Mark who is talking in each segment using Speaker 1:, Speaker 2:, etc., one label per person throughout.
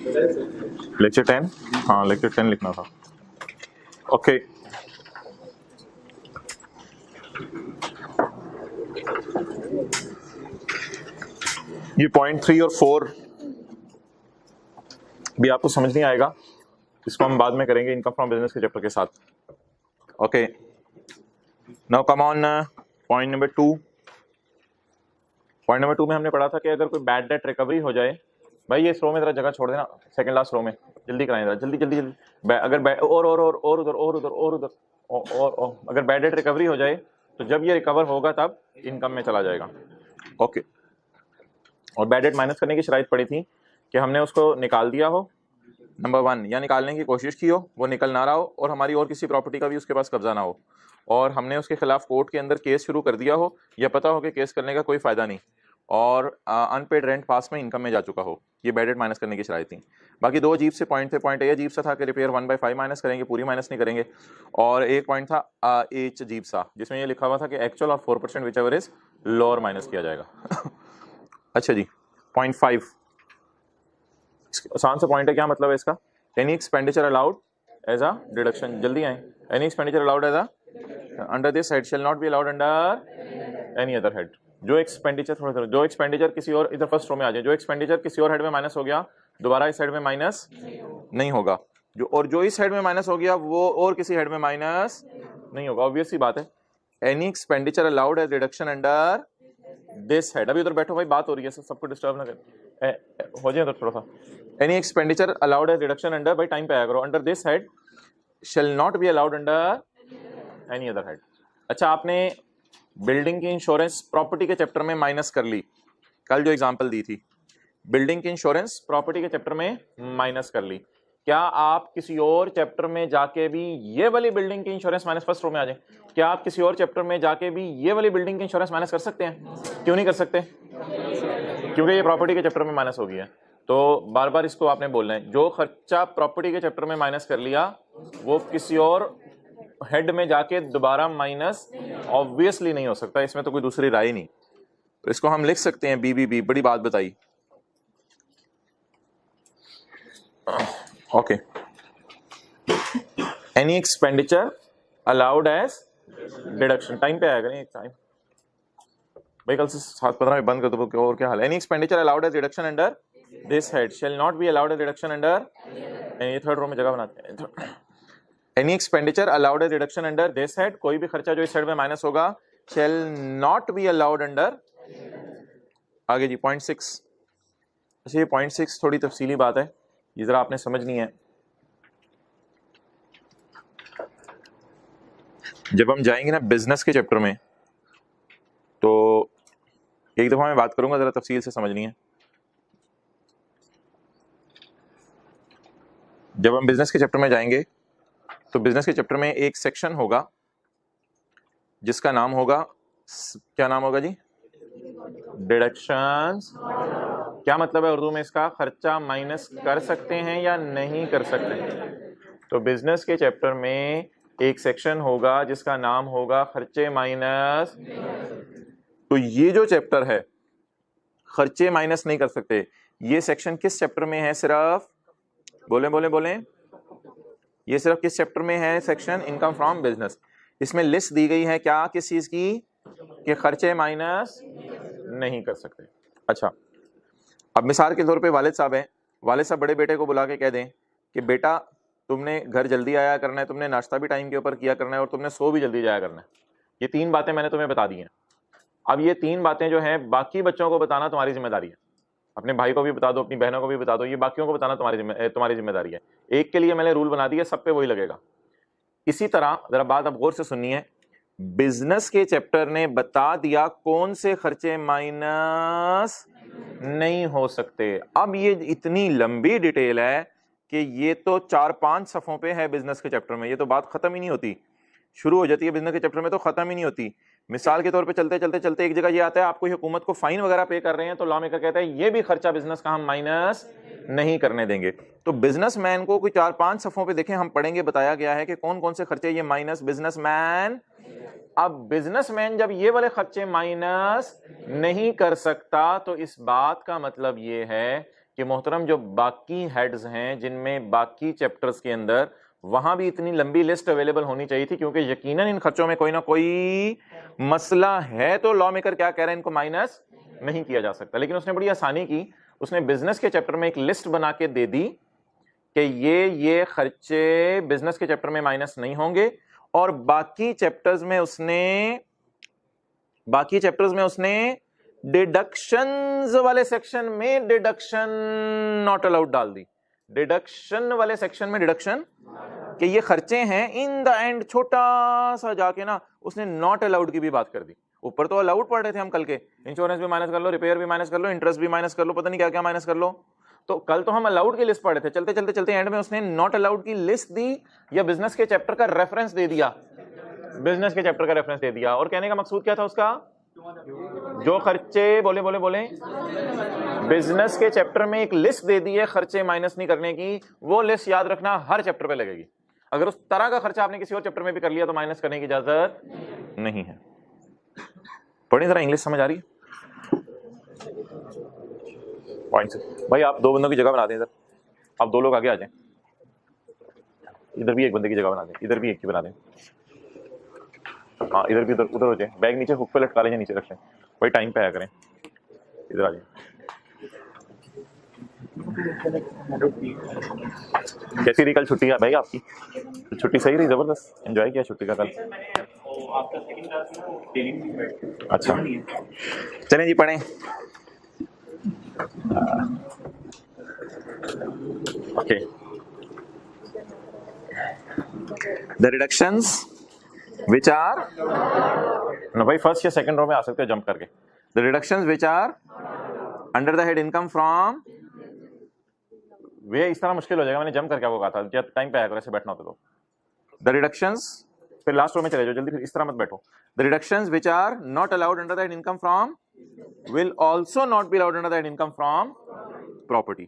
Speaker 1: Lecture 10, हाँ lecture 10 लिखना था। ओके ये पॉइंट 3 और 4 भी आपको समझ नहीं आएगा, इसको हम बाद में करेंगे इनकम फ्रॉम बिजनेस के चैप्टर के साथ। Okay now come on point number 2। Point number 2 में हमने पढ़ा था कि अगर कोई बैड डेट रिकवरी हो जाए, भाई ये रो में जरा जगह छोड़ देना, सेकंड लास्ट रो में जल्दी कराएं जरा, जल्दी जल्दी जल्दी। अगर और उधर और उधर और उधर और अगर बैड डेट रिकवरी हो जाए तो जब ये रिकवर होगा तब इनकम में चला जाएगा। ओके और बैड डेट माइनस करने की शराइत पड़ी थी कि हमने उसको निकाल दिया हो, नंबर 1, या निकालने की कोशिश की हो, वो निकल ना रहा हो और हमारी और किसी प्रॉपर्टी का भी उसके पास कब्जा ना हो, और हमने उसके खिलाफ कोर्ट के अंदर केस शुरू कर दिया हो, या पता हो कि केस करने का कोई फायदा नहीं, और अनपेड रेंट पास में इनकम में जा चुका हो। ये बैड डेट माइनस करने की शराइत थी। बाकी 2 अजीब से पॉइंट थे। पॉइंट ए अजीब सा था कि रिपेयर 1/5 माइनस करेंगे, पूरी माइनस नहीं करेंगे, और एक पॉइंट था एच अजीब सा जिसमें ये लिखा हुआ था कि एक्चुअल और 4% which ever is lower minus किया जाएगा। अच्छा जी, पॉइंट 5 आसान सा पॉइंट है। क्या मतलब है इसका? Any expenditure allowed as a deduction, जल्दी आए। Any expenditure allowed as a under this head shall not be allowed under any other head. जो एक्सपेंडिचर जो एक्सपेंडिचर किसी और, इधर फर्स्ट रो में आ जाए, जो एक्सपेंडिचर किसी और हेड में माइनस हो गया दोबारा इस हेड में माइनस नहीं होगा, जो इस हेड में माइनस हो गया वो और किसी हेड में माइनस नहीं होगा। ऑब्वियस सी बात है। Any expenditure allowed as reduction under this head. अभी उधर बैठो भाई, बात हो रही है, सबको डिस्टर्ब ना कर, हो जाए उधर थोड़ा सा। Any expenditure allowed as reduction under, भाई टाइम पे आया करो, under this head shall not be allowed under any other head. अच्छा, आपने बिल्डिंग की इंश्योरेंस प्रॉपर्टी के चैप्टर में माइनस कर ली, कल जो एग्जांपल दी थी, बिल्डिंग की इंश्योरेंस प्रॉपर्टी के चैप्टर में माइनस कर ली। क्या आप किसी और चैप्टर में जाके भी ये वाली बिल्डिंग की इंश्योरेंस माइनस, फर्स्ट रो में आ जाए, क्या आप किसी और चैप्टर में जाके भी ये वाली बिल्डिंग की इंश्योरेंस माइनस कर सकते हैं? क्यों नहीं कर सकते? क्योंकि ये प्रॉपर्टी के चैप्टर में माइनस हो गई है। तो बार बार इसको आपने बोलना है, जो खर्चा प्रॉपर्टी के चैप्टर में माइनस कर लिया वो किसी और हेड में जाके दोबारा माइनस ऑब्वियसली नहीं हो सकता, इसमें तो कोई दूसरी राय नहीं। तो इसको हम लिख सकते हैं बी। बड़ी बात बताई। Okay, any expenditure allowed as deduction, time पे आएगा नहीं टाइम भाई, कल से 7:15 में बंद कर दो और क्या हाल है। Any expenditure allowed as reduction under this head shall not be allowed as reduction under, ये थर्ड रो में जगह बनाते हैं। Any expenditure allowed as reduction under this head, कोई भी खर्चा जो इस हेड में माइनस होगा shall not be allowed under. आगे जी पॉइंट 6। अच्छा, ये पॉइंट 6 थोड़ी तफसीली बात है, ये जरा आपने समझनी है। जब हम जाएंगे ना बिजनेस के चैप्टर में तो एक दफा मैं बात करूंगा, जरा तफसील से समझनी है। जब हम बिजनेस के चैप्टर में जाएंगे तो बिजनेस के चैप्टर में एक सेक्शन होगा जिसका नाम होगा, क्या नाम होगा जी? डिडक्शंस। क्या मतलब है उर्दू में इसका? खर्चा माइनस कर सकते हैं या नहीं कर सकते। तो बिजनेस के चैप्टर में एक सेक्शन होगा जिसका नाम होगा खर्चे माइनस। तो ये जो चैप्टर है खर्चे माइनस नहीं कर सकते, ये सेक्शन किस चैप्टर में है? सिर्फ बोलें ये सिर्फ किस चैप्टर में है? Section income from business. इसमें लिस्ट दी गई है क्या, किस चीज की? कि खर्चे माइनस नहीं कर सकते। अच्छा, अब मिसाल के तौर पे वालिद साहब हैं, वालिद साहब बड़े बेटे को बुला के कह दें कि बेटा तुमने घर जल्दी आया करना है, तुमने नाश्ता भी टाइम के ऊपर किया करना है, और तुमने सो भी जल्दी जाया करना है। ये 3 बातें मैंने तुम्हें बता दी हैं। अब ये 3 बातें जो हैं बाकी बच्चों को बताना तुम्हारी जिम्मेदारी है। अपने भाई को भी बता दो, अपनी बहनों को भी बता दो, ये बाकियों को बताना तुम्हारी जिम्मेदारी है। एक के लिए मैंने रूल बना दिया, सब पे वही लगेगा। इसी तरह जरा बात अब गौर से सुनिए, बिजनेस के चैप्टर ने बता दिया कौन से खर्चे माइनस नहीं हो सकते। अब ये इतनी लंबी डिटेल है कि ये तो 4-5 सफ़ों पे है बिजनेस के चैप्टर में, ये तो बात खत्म ही नहीं होती, शुरू हो जाती है बिजनेस के चैप्टर में तो खत्म ही नहीं होती। मिसाल के तौर पे चलते एक जगह ये आता है, आपको हुकूमत को फाइन वगैरह पे कर रहे हैं, तो लॉ मेकर कहता है ये भी खर्चा बिजनेस का हम माइनस नहीं करने देंगे। तो बिजनेसमैन को कोई 4-5 सफ़ों पे देखें हम पढ़ेंगे, बताया गया है कि कौन कौन से खर्चे ये माइनस बिजनेसमैन। अब बिजनेसमैन जब ये वाले खर्चे माइनस नहीं कर सकता तो इस बात का मतलब ये है कि मोहतरम जो बाकी हेड्स हैं जिनमें बाकी चैप्टर्स के अंदर, वहां भी इतनी लंबी लिस्ट अवेलेबल होनी चाहिए थी, क्योंकि यकीनन इन खर्चों में कोई ना कोई मसला है। तो लॉ मेकर क्या कह रहे हैं, इनको माइनस नहीं किया जा सकता। लेकिन उसने बड़ी आसानी की, उसने बिजनेस के चैप्टर में एक लिस्ट बना के दे दी कि ये खर्चे बिजनेस के चैप्टर में माइनस नहीं होंगे, और बाकी चैप्टर्स में उसने डिडक्शंस वाले सेक्शन में डिडक्शन नॉट अलाउड डाल दी। डिडक्शन वाले सेक्शन में डिडक्शन कि ये खर्चे हैं, इन द एंड छोटा सा जाके ना उसने नॉट अलाउड की भी बात कर दी। ऊपर तो अलाउड पढ़ रहे थे हम कल के, इंश्योरेंस भी माइनस कर लो, रिपेयर भी माइनस कर लो, इंटरेस्ट भी माइनस कर लो, पता नहीं क्या क्या माइनस कर लो। तो कल तो हम अलाउड की लिस्ट पढ़ रहे थे, चलते चलते चलते एंड में उसने नॉट अलाउड की लिस्ट दी, या बिजनेस के चैप्टर का रेफरेंस दे दिया, बिजनेस के चैप्टर का रेफरेंस दे दिया। और कहने का मकसूद क्या था उसका, जो खर्चे बोले बिजनेस के चैप्टर में एक लिस्ट दे दी है खर्चे माइनस नहीं करने की, वो लिस्ट याद रखना हर चैप्टर पे लगेगी। अगर उस तरह का खर्चा आपने किसी और चैप्टर में भी कर लिया तो माइनस करने की इजाजत नहीं है। पढ़ी जरा, इंग्लिश समझ आ रही है? पॉइंट्स भाई, आप दो बंदों की जगह बना दें इधर, आप दो लोग आगे आ जाएं, इधर भी एक बंदे की जगह बना दें, इधर भी एक की बना दें, हाँ इधर भी उधर हो जाए, बैग नीचे हुक पे लटका लें, नीचे रख लें, वही टाइम पे आया करें, इधर आ जाए। कैसी रही कल छुट्टी है भाई आपकी? छुट्टी सही रही, जबरदस्त एंजॉय किया छुट्टी का कल? अच्छा चलें जी पढ़ें। Okay, the reductions which are no भाई फर्स्ट या सेकंड रो में आ सकते हो जंप करके। the reductions which are under the head income from, वे इस तरह मुश्किल हो जाएगा, मैंने जंप करके आपको कहा था, जब टाइम पे आया करो, ऐसे बैठना होता तो। the reductions, फिर लास्ट रो में चले जाओ जल्दी, फिर इस तरह मत बैठो। the reductions which are not allowed under the head income from will also not be allowed under the head income from property।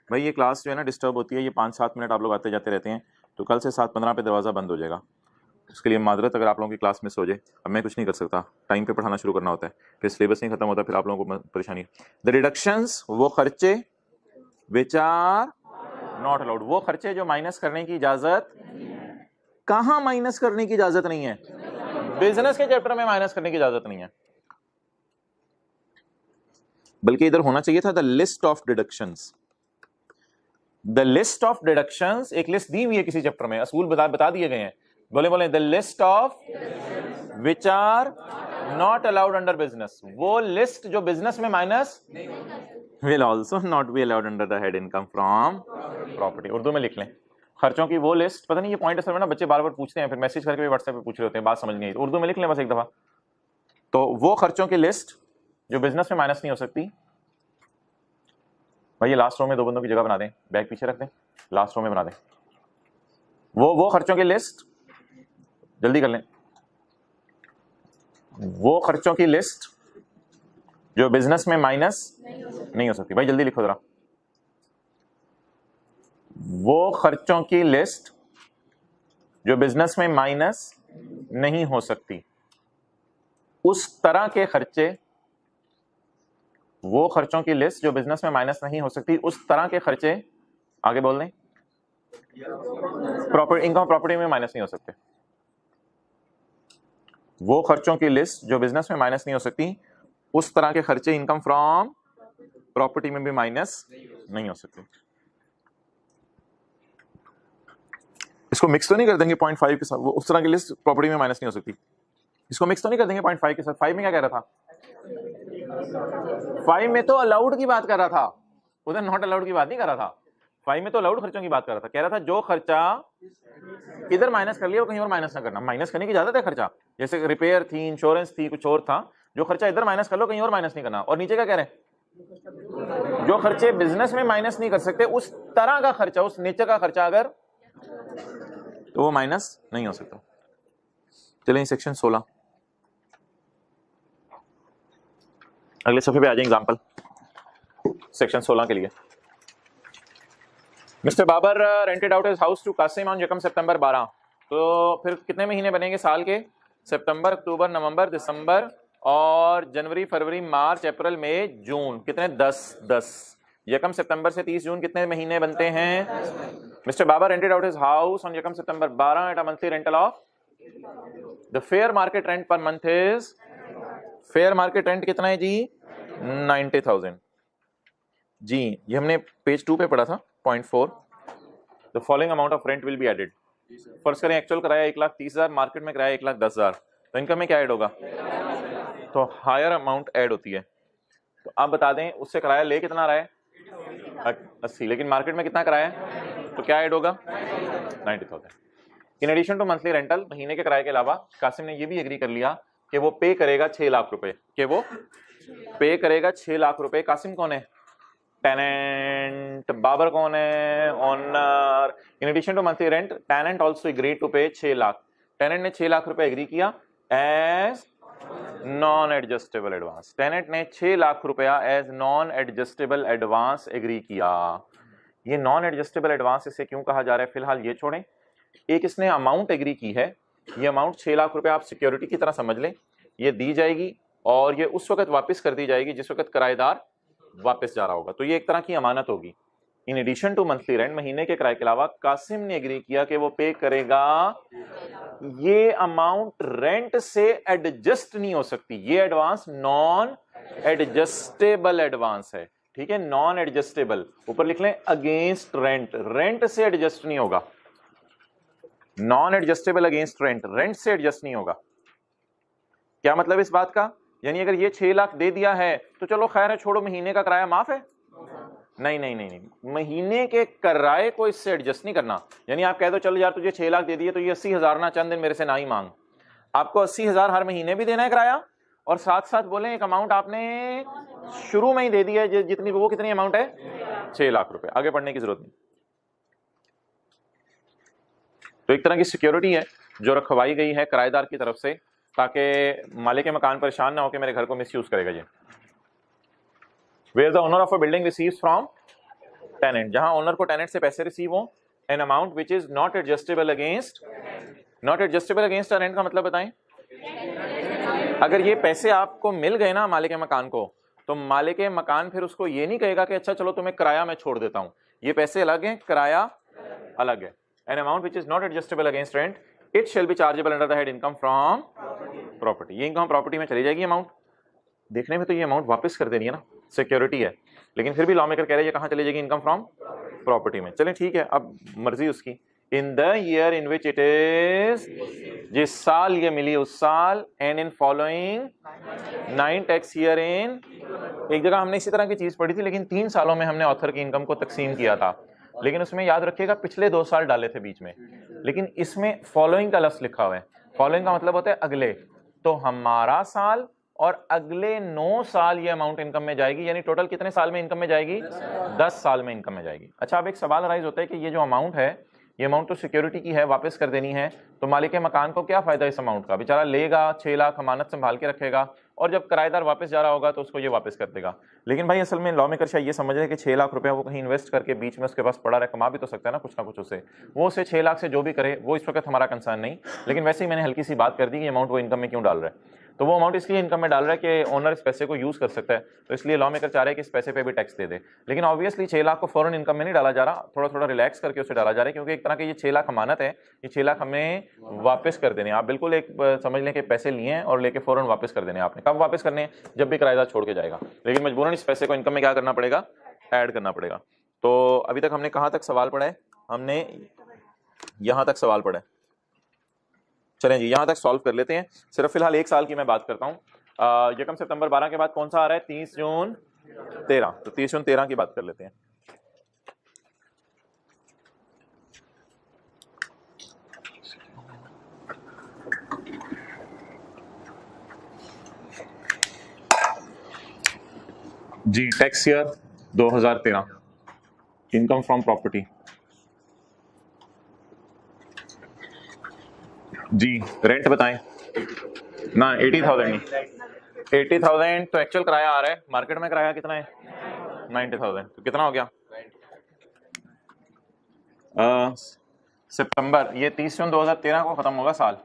Speaker 1: भाई ये क्लास जो है ना डिस्टर्ब होती है, ये 5-7 मिनट आप लोग आते जाते रहते हैं, तो कल से 7:15 पे दरवाजा बंद हो जाएगा। उसके लिए माजरत अगर आप लोगों की क्लास मिस हो जाए, अब मैं कुछ नहीं कर सकता, टाइम पे पढ़ाना शुरू करना होता है, फिर सिलेबस नहीं खत्म होता, फिर आप लोगों को परेशानी। द रिडक्शंस, वो खर्चे विच आर नॉट अलाउड, वो खर्चे जो माइनस करने की इजाजत, कहां माइनस करने की इजाजत नहीं है? बिजनेस के चैप्टर में माइनस करने की इजाजत नहीं है, बल्कि इधर होना चाहिए था the list of deductions. The list of deductions, एक लिस्ट दी हुई है किसी चैप्टर में, असूल बता दिए गए हैं, बोले the list of which are not allowed under business, वो लिस्ट जो बिजनेस में minus will also not be allowed under the head income from property. Urdu में लिख लें, खर्चों की वो लिस्ट, पता नहीं ये पॉइंट असल में ना बच्चे बार बार पूछते हैं, फिर मैसेज करके भी व्हाट्सएप पे पूछ रहे होते हैं, बात समझ नहीं आई, उर्दू में लिख लें बस एक दफा। तो वो खर्चों की लिस्ट जो बिजनेस में माइनस नहीं हो सकती, भाई ये लास्ट रो में दो बंदों की जगह बना दें, बैग पीछे रख दें, लास्ट रो में बना दें, वो खर्चों की लिस्ट, जल्दी कर लें, वो खर्चों की लिस्ट जो बिजनेस में माइनस नहीं हो सकती, भाई जल्दी लिखो जरा, वो खर्चों की लिस्ट जो बिजनेस में माइनस नहीं हो सकती, उस तरह के खर्चे, वो खर्चों की लिस्ट जो बिजनेस में माइनस नहीं हो सकती, उस तरह के खर्चे, आगे बोल दें, प्रॉपर्टी इनकम प्रॉपर्टी में माइनस नहीं हो सकते, वो खर्चों की लिस्ट जो बिजनेस में माइनस नहीं हो सकती, उस तरह के खर्चे इनकम फ्रॉम प्रॉपर्टी में भी माइनस नहीं हो सकते। इसको मिक्स तो नहीं कर देंगे 0.5 के साथ, वो उस तरह की लिस्ट प्रॉपर्टी में माइनस नहीं हो सकती, इसको मिक्स तो नहीं कर देंगे 0.5 के साथ। 5 में क्या कह रहा था? 5 में तो अलाउड की बात कर रहा था, उधर नॉट अलाउड की बात नहीं कर रहा था। 5 में तो अलाउड खर्चों की बात कर रहा था, कह रहा था जो खर्चा इधर माइनस कर लिया वो कहीं और माइनस ना करना, माइनस करने की इजाजत है खर्चा, जैसे रिपेयर थी, इंश्योरेंस थी, कुछ और था, जो खर्चा इधर माइनस कर लो कहीं और माइनस नहीं करना। और नीचे क्या कह रहे हैं? जो खर्चे बिजनेस में माइनस नहीं कर सकते, उस तरह का खर्चा, उस नेचर का खर्चा अगर, तो वो माइनस नहीं हो सकता। चलिए सेक्शन 16, अगले सफे पे आ जाए एग्जांपल सेक्शन 16 के लिए। Mister Babar rented out his house to Qasim on यकम सितंबर 12। तो फिर कितने महीने बनेंगे साल के? सितंबर, अक्टूबर, नवंबर, दिसंबर और जनवरी, फरवरी, मार्च, अप्रैल, मई, जून, कितने? 10। यकम सितंबर से 30 जून कितने महीने बनते हैं? Mister Baba rented out his house on यकम सितंबर 12 at a monthly rental of the fair market rent per month is fair market rent कितना है जी? 90,000 जी। ये हमने पेज 2 पे पढ़ा था point 4। The following amount of rent will be added. First करें एक्चुअल किराया 1,30,000, मार्केट में किराया 1,10,000, तो इनकम में क्या ऐड होगा? तो हायर अमाउंट ऐड होती है। तो आप बता दें उससे किराया ले कितना रहा है? 80, लेकिन मार्केट में कितना किराया है? तो क्या ऐड होगा? 90,000। In addition to monthly rental, महीने के किराए के अलावा कासिम ने ये भी एग्री कर लिया कि वो पे करेगा 6 लाख रुपए, कि वो पे करेगा 6 लाख रुपए। कासिम कौन है? टेनेंट। बाबर कौन है? Owner. In addition to monthly rent tenant also agree to pay 6 lakh. Tenant ने 6 लाख रुपए एग्री किया as non adjustable advance. Tenant ने 6 लाख रुपया as non adjustable advance agree किया। ये नॉन एडजस्टेबल एडवांस इसे क्यों कहा जा रहा है फिलहाल ये छोड़ें। एक इसने अमाउंट एग्री की है, ये अमाउंट 6 लाख रुपया आप सिक्योरिटी की तरह समझ लें, ये दी जाएगी और ये उस वक्त वापस कर दी जाएगी जिस वक्त किराएदार वापस जा रहा होगा, तो ये एक तरह की अमानत होगी। In addition to monthly rent, महीने के किराए के अलावा कासिम ने एग्री किया कि वो पे करेगा। ये अमाउंट रेंट से एडजस्ट नहीं हो सकती, ये एडवांस नॉन एडजस्टेबल एडवांस है, ठीक है, नॉन एडजस्टेबल। ऊपर लिख लें अगेंस्ट रेंट, रेंट से एडजस्ट नहीं होगा। Non adjustable against rent, rent से एडजस्ट नहीं होगा। क्या मतलब इस बात का? यानी अगर ये 6 लाख दे दिया है तो चलो खैर है, छोड़ो, महीने का किराया माफ है। नहीं नहीं नहीं नहीं, महीने के किराए को इससे एडजस्ट नहीं करना। यानी आप कह दो चलो यार तुझे 6 लाख दे दिए तो ये 80,000 ना, चंद दिन मेरे से ना ही मांग। आपको 80,000 हर महीने भी देना है किराया, और साथ साथ बोले एक अमाउंट आपने शुरू में ही दे दी है, जितनी वो कितनी अमाउंट है? 6 लाख रुपए। आगे पढ़ने की जरूरत नहीं। तो एक तरह की सिक्योरिटी है जो रखवाई गई है किराएदार की तरफ से, ताकि मालिक के मकान परेशान ना हो कि मेरे घर को मिसयूज करेगा ये। Where the owner of a building receives from tenant, जहां ओनर को टेनेंट से पैसे रिसीव हो, an amount which is not adjustable against, not adjustable against a rent का मतलब बताएं। अगर ये पैसे आपको मिल गए ना मालिक के मकान को, तो मालिक के मकान फिर उसको ये नहीं कहेगा कि अच्छा चलो तुम्हें किराया मैं छोड़ देता हूं, ये पैसे अलग हैं, किराया अलग है। an amount which is not adjustable against rent, it shall be chargeable under the head income from property। ये इनकम प्रॉपर्टी में चली जाएगी अमाउंट। देखने में तो ये अमाउंट वापस कर देनी है ना, सिक्योरिटी है, लेकिन फिर भी लॉ मेकर कह रहे हैं ये कहां चली जाएगी? इनकम फ्रॉम प्रॉपर्टी में। चलें ठीक है, अब मर्जी उसकी। इन the year in which it is, जिस साल ये मिली उस साल, and in following 9 tax year in. एक जगह हमने इसी तरह की चीज पढ़ी थी, लेकिन 3 सालों में हमने ऑथर की इनकम को तकसीम किया था, लेकिन उसमें याद रखिएगा पिछले 2 साल डाले थे बीच में, लेकिन इसमें फॉलोइंग का लफ्ज लिखा हुआ है। फॉलोइंग का मतलब होता है अगले, तो हमारा साल और अगले 9 साल ये अमाउंट इनकम में जाएगी। यानी टोटल कितने साल में इनकम में जाएगी? 10 साल में इनकम में जाएगी। अच्छा, अब एक सवाल अराइज होता है कि ये जो अमाउंट है, ये अमाउंट तो सिक्योरिटी की है, वापस कर देनी है, तो मालिक के मकान को क्या फायदा इस अमाउंट का? बेचारा लेगा 6 लाख अमानत संभाल के रखेगा, और जब किराएदार वापस जा रहा होगा तो उसको ये वापस कर देगा। लेकिन भाई असल में लॉ मेकर शायद ये समझ रहे हैं कि 6 लाख रुपया वो कहीं इन्वेस्ट करके बीच में उसके पास पड़ा रहे, कमा भी तो सकता है ना कुछ उससे, वो उसे 6 लाख से जो भी करे वो इस वक्त हमारा कंसर्न नहीं। लेकिन वैसे ही मैंने हल्की सी बात कर दी कि अमाउंट वो इनकम में क्यों डाल रहा है। तो वो अमाउंट इसलिए इनकम में डाल रहा है कि ओनर इस पैसे को यूज कर सकता है, तो इसलिए लॉ मेकर चाह रहे हैं कि इस पैसे पे भी टैक्स दे दे। लेकिन ऑब्वियसली 6 लाख को फौरन इनकम में नहीं डाला जा रहा, थोड़ा थोड़ा रिलैक्स करके उसे डाला जा रहा है, क्योंकि एक तरह की ये 6 लाख अमानत है, ये 6 लाख हमें वापस कर देने। आप बिल्कुल एक समझ लें कि पैसे लिए हैं और लेके फौरन वापस कर देने। आपने कब वापस करने? जब भी किराएदार छोड़ के जाएगा, लेकिन मजबूरन इस पैसे को इनकम में क्या करना पड़ेगा? ऐड करना पड़ेगा। तो अभी तक हमने कहाँ तक सवाल पढ़ा है? हमने यहाँ तक सवाल पढ़ा है। चलें जी, यहाँ तक सॉल्व कर लेते हैं। सिर्फ फिलहाल 1 साल की मैं बात करता हूँ। यकम सितंबर 12 के बाद कौन सा आ रहा है? 30 जून 13, तो 30 जून 13 की बात कर लेते हैं। जी, tax year 2013, income from property. जी, रेंट बताएं ना। 80,000 नहीं, 80,000 तो एक्चुअल किराया आ रहा है, मार्केट में किराया कितना है? 90,000। तो कितना हो गया? सितंबर, ये 30 जून 2013 को खत्म होगा साल,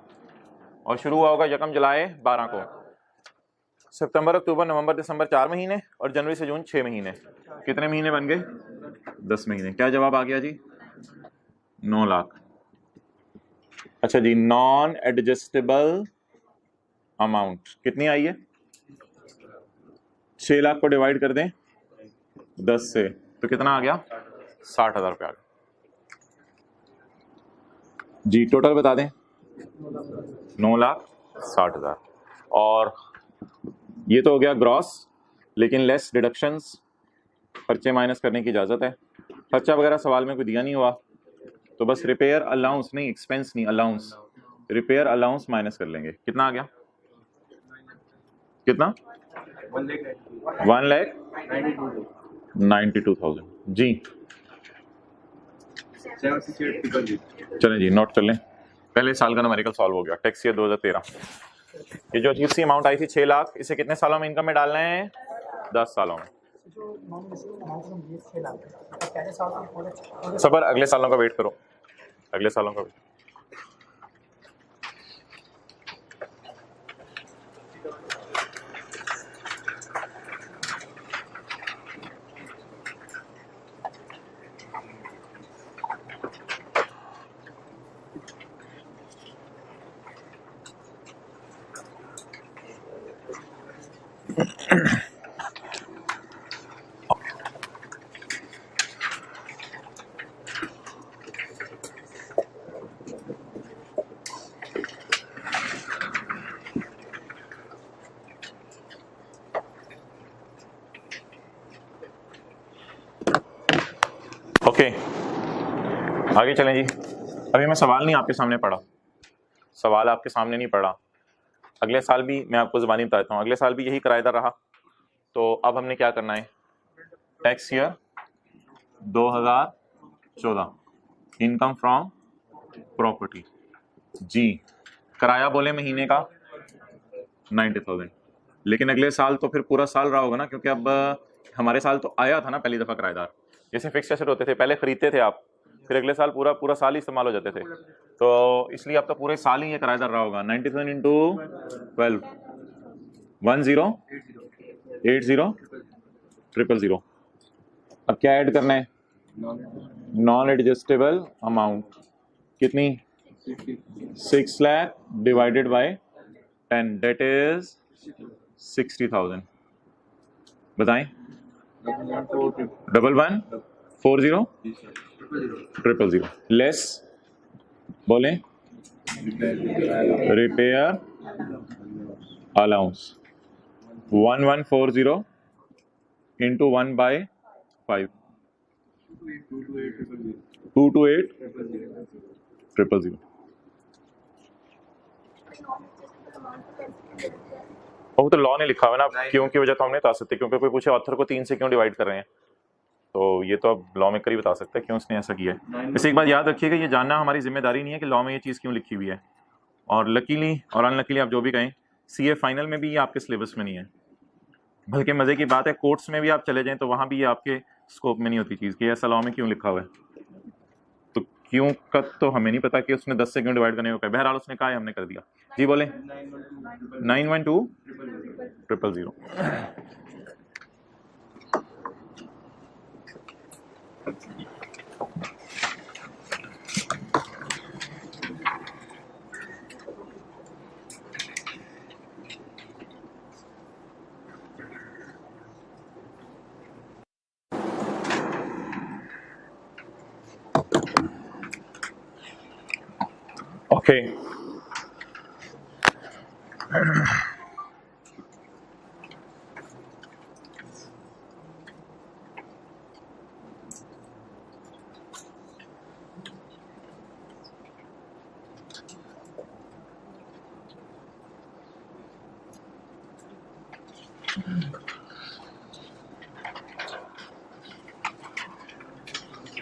Speaker 1: और शुरू हुआ होगा यकम जुलाई 12 को। सितंबर, अक्टूबर, नवंबर, दिसंबर 4 महीने, और जनवरी से जून 6 महीने। कितने महीने बन गए? 10 महीने। क्या जवाब आ गया जी? 9 लाख। अच्छा जी, नॉन एडजस्टेबल अमाउंट कितनी आई है? 6 लाख को डिवाइड कर दें 10 से तो कितना आ गया? 60,000 रुपया आ गया जी। टोटल बता दें। 9,60,000। और ये तो हो गया ग्रॉस, लेकिन लेस डिडक्शंस, खर्चे माइनस करने की इजाजत है। खर्चा वगैरह सवाल में कोई दिया नहीं हुआ, तो बस रिपेयर अलाउंस, नहीं एक्सपेंस नहीं, अलाउंस, रिपेयर अलाउंस माइनस कर लेंगे। कितना आ गया? कितना? 1,92,000 जी। चलें जी, नोट कर लें। पहले साल का न्यूमेरिकल सॉल्व हो गया, टैक्स ईयर 2013। ये जो अजीब सी अमाउंट आई थी 6 लाख, इसे कितने सालों में इनकम में डालना है? 10 सालों में। सबर, अगले सालों का वेट करो, अगले सालों का वेट। ओके, आगे चलें जी। अभी मैं सवाल नहीं आपके सामने पढ़ा, सवाल आपके सामने नहीं पढ़ा। अगले साल भी मैं आपको ज़बानी बता देता हूँ, अगले साल भी यही किराएदार रहा। तो अब हमने क्या करना है? Tax year 2014, income from property जी। किराया बोले महीने का 90,000, लेकिन अगले साल तो फिर पूरा साल रहा होगा ना, क्योंकि अब हमारे साल तो आया था ना पहली दफ़ा किराएदार। जैसे फिक्स एसेट होते थे, पहले खरीदते थे आप, फिर अगले साल पूरा पूरा साल ही इस्तेमाल हो जाते थे, तो इसलिए अब तो पूरे साल ही ये किराएदार रहा होगा। 90,000 इंटू 12, 10,80,000,000। अब क्या ऐड करना है? नॉन एडजस्टेबल अमाउंट कितनी? 6 lakh divided by 10, that is 60,000। बताएं। 1140,000,000 लेस बोले रिपेयर अलाउंस 1140 इंटू 1/5, 228,000,000। वो तो लॉ ने लिखा हुआ ना, क्यों की वजह तो हम नहीं बता सकते, क्योंकि कोई पूछे ऑथर को 3 से क्यों डिवाइड कर रहे हैं, तो ये तो अब लॉ मेकर ही बता सकता है क्यों उसने ऐसा किया है। वैसे एक बात याद रखिएगा, ये जानना हमारी जिम्मेदारी नहीं है कि लॉ में ये चीज़ क्यों लिखी हुई है। और लकीली और अनलकीली आप जो भी कहें, सीए फाइनल में भी ये आपके सिलेबस में नहीं है। बल्कि मज़े की बात है, कोर्ट्स में भी आप चले जाएं तो वहाँ भी ये आपके स्कोप में नहीं होती चीज़ कि ऐसा लॉ में क्यों लिखा हुआ है। तो क्यों का तो हमें नहीं पता कि उसने 10 से क्यों डिवाइड करने को कहा। बहरहाल उसने कहा है, हमने कर दिया जी। बोले 912,000,000। ओके,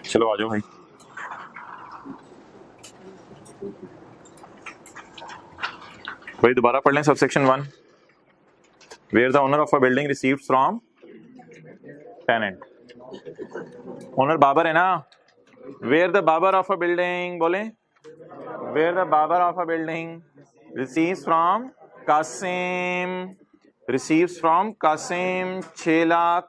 Speaker 1: चलो आ जाओ भाई। भाई दोबारा पढ़ लें subsection 1। Where the owner of a building received from tenant. Owner Babar है ना। Where the Babar of a building, बोले where the Babar of a building receives from Qasim, receives from Qasim 6 lakh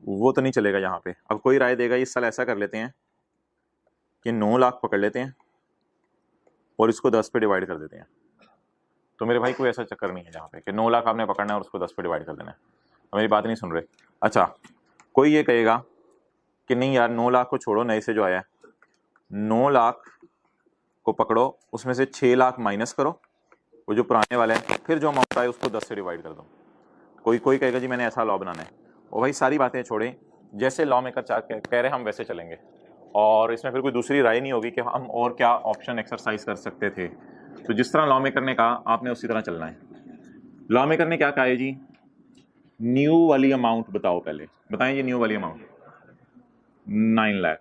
Speaker 1: वो तो नहीं चलेगा यहाँ पे। अब कोई राय देगा इस साल ऐसा कर लेते हैं कि 9 लाख पकड़ लेते हैं और इसको 10 पे डिवाइड कर देते हैं। तो मेरे भाई कोई ऐसा चक्कर नहीं है जहाँ पे कि 9 लाख आपने पकड़ना है और उसको 10 पे डिवाइड कर देना है। मेरी बात नहीं सुन रहे। अच्छा, कोई ये कहेगा कि नहीं यार 9 लाख को छोड़ो, नए से जो आया है 9 लाख को पकड़ो, उसमें से 6 लाख माइनस करो, वो जो पुराने वाले हैं, फिर जो अमाउंट आए उसको 10 से डिवाइड कर दो। कोई कहेगा जी मैंने ऐसा लॉ बनाना है। और भाई सारी बातें छोड़ें, जैसे लॉ मेकर कह रहे हम वैसे चलेंगे, और इसमें फिर कोई दूसरी राय नहीं होगी कि हम और क्या ऑप्शन एक्सरसाइज कर सकते थे। तो जिस तरह लॉ मेकर ने कहा आपने उसी तरह चलना है। लॉ मेकर ने क्या कहा है जी, न्यू वाली अमाउंट बताओ, पहले बताएं जी न्यू वाली अमाउंट 9 लाख।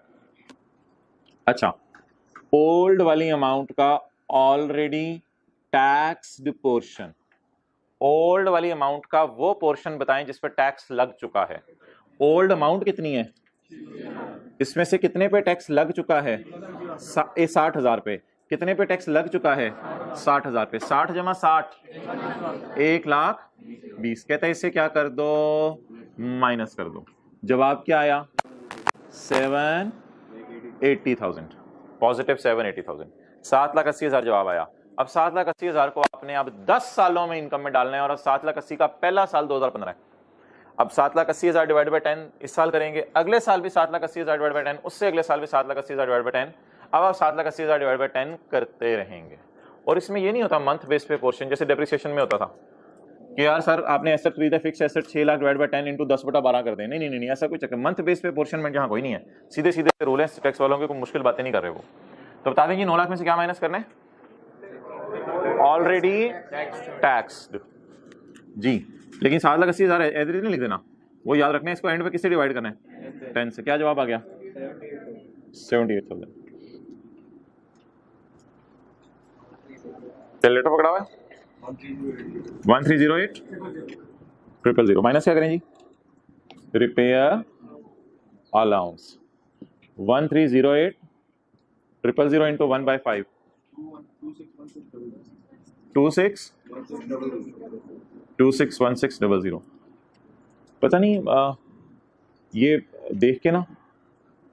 Speaker 1: अच्छा, ओल्ड वाली अमाउंट का ऑलरेडी टैक्स्ड पोर्शन, ओल्ड वाली अमाउंट का वो पोर्शन बताएं जिस पर टैक्स लग चुका है। ओल्ड अमाउंट कितनी है, इसमें से कितने पे टैक्स लग चुका है, 60,000 पे। कितने पे टैक्स लग चुका है, 60,000 पे। 60 जमा 60 1,20,000। कहता है इसे क्या कर दो, माइनस कर दो। जवाब क्या आया, 780,000, पॉजिटिव 780,000, 7,80,000 जवाब आया। अब 7,80,000 को आपने अब 10 सालों में इनकम में डालना है, और अब 7,80,000 का पहला साल 2015 है। अब 7,80,000 डिवाइड बाई 10 इस साल करेंगे, अगले साल भी 7,80,000 डिवाइड बाई 10, उससे अगले साल भी 7,80,000 डिवाइड बाई 10। अब आप 7,80,000 डिवाइड बाई 10 करते रहेंगे। और इसमें ये नहीं होता मंथ बेस पे पोर्शन, जैसे डेप्रिसिएशन में होता था कि यार सर आपने एसेट खरीदा fix asset 6 lakh divide by 10 into 10/12 कर दें। नहीं नहीं नहीं, ऐसा कोई चक्कर। मंथ बेस पे पोर्शन में यहाँ कोई नहीं है, सीधे सीधे रूल है टैक्स वालों के, कोई मुश्किल बातें नहीं कर रहे वो। तो बता दें कि 9 लाख में से क्या माइनस करना है, ऑलरेडी टैक्स्ड जी। लेकिन 7,80,000 एवरेज नहीं लिख देना, वो याद रखना है। इसको एंड पे किससे डिवाइड करना है, 10 से। क्या जवाब आ गया, 78,000। कैलकुलेटर पकड़ा हुआ है, 1308,000 माइनस क्या करें जी, रिपेयर अलाउंस 1308,000 इंटू 1/5 261600। पता नहीं ये देख के ना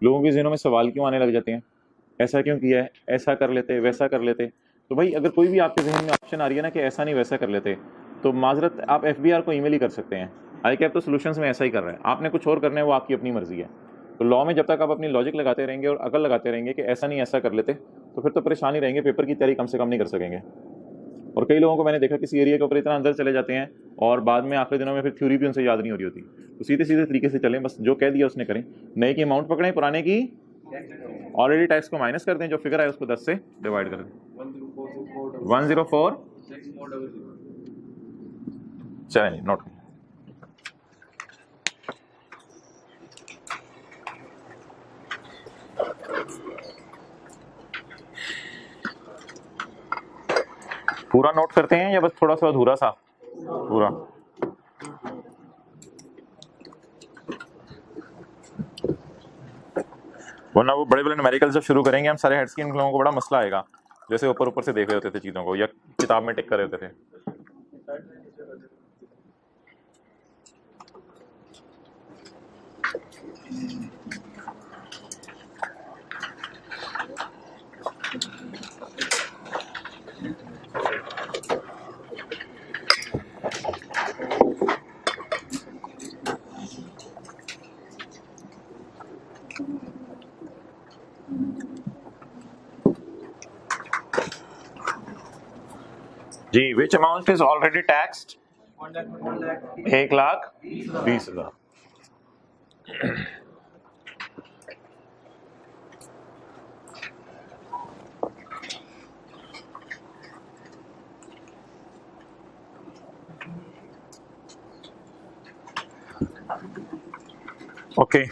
Speaker 1: लोगों के ज़हनों में सवाल क्यों आने लग जाते हैं, ऐसा क्यों किया है, ऐसा कर लेते, वैसा कर लेते। तो भाई अगर कोई भी आपके जहन में ऑप्शन आ रही है ना कि ऐसा नहीं वैसा कर लेते, तो माजरत आप FBR को ईमेल ही कर सकते हैं। ICAP तो सॉल्यूशंस में ऐसा ही कर रहा है, आपने कुछ और करना है वो आपकी अपनी मर्जी है। तो लॉ में जब तक आप अपनी लॉजिक लगाते रहेंगे और अकल लगाते रहेंगे कि ऐसा नहीं ऐसा कर लेते, तो फिर तो परेशान ही रहेंगे, पेपर की तैयारी कम से कम नहीं कर सकेंगे। और कई लोगों को मैंने देखा किसी एरिया के ऊपर इतना अंदर चले जाते हैं और बाद में आखिरी दिनों में फिर थ्योरी भी उनसे याद नहीं हो रही होती। तो सीधे सीधे तरीके से चलें, बस जो कह दिया उसने करें। नए की अमाउंट पकड़ें, पुराने की ऑलरेडी टैक्स को माइनस कर दें, जो फिगर है उसको 10 से डिवाइड कर दें। 104 नोट। पूरा नोट करते हैं या बस थोड़ा सा अधूरा सा, पूरा? वरना वो बड़े बड़े न्यूमेरिकल जब शुरू करेंगे हम सारे हेड्स की, इन लोगों को बड़ा मसला आएगा, जैसे ऊपर ऊपर से देख रहे होते थे चीज़ों को या किताब में टिक कर रहे होते थे। जी, which amount is already taxed? 1,20,000। Okay,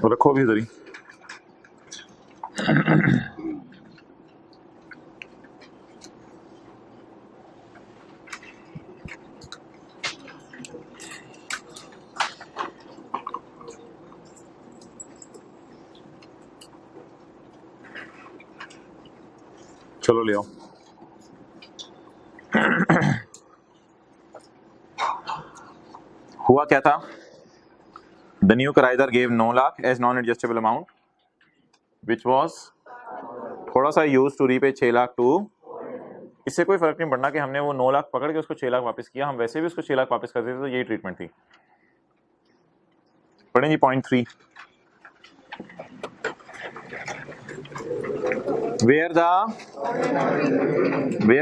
Speaker 1: रखो भी इधर ही। चलो ले आओ। क्या था? द न्यू कराईदार gave 9 lakh as non adjustable amount which was थोड़ा सा use to repay 6 lakh to. इससे कोई फर्क नहीं पड़ना कि हमने वो 9 लाख पकड़ के उसको 6 लाख वापस किया, हम वैसे भी उसको 6 लाख वापस करते थे, तो यही ट्रीटमेंट थी। पढ़ें जी point 3। Where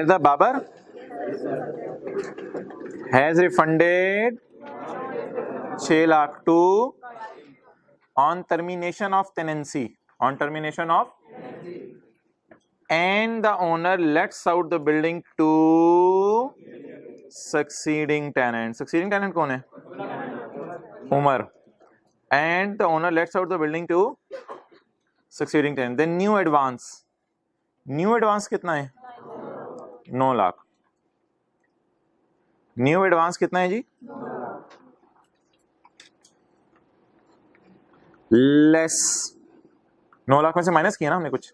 Speaker 1: the Babar has refunded 6 lakh to on termination of tenancy, and the owner lets out the building to succeeding tenant. Succeeding tenant कौन है? Umar. And the owner lets out the building to succeeding tenant. Then new advance कितना है? 9 lakh. New advance कितना है जी? Less 9 lakh में से minus किया ना हमने कुछ,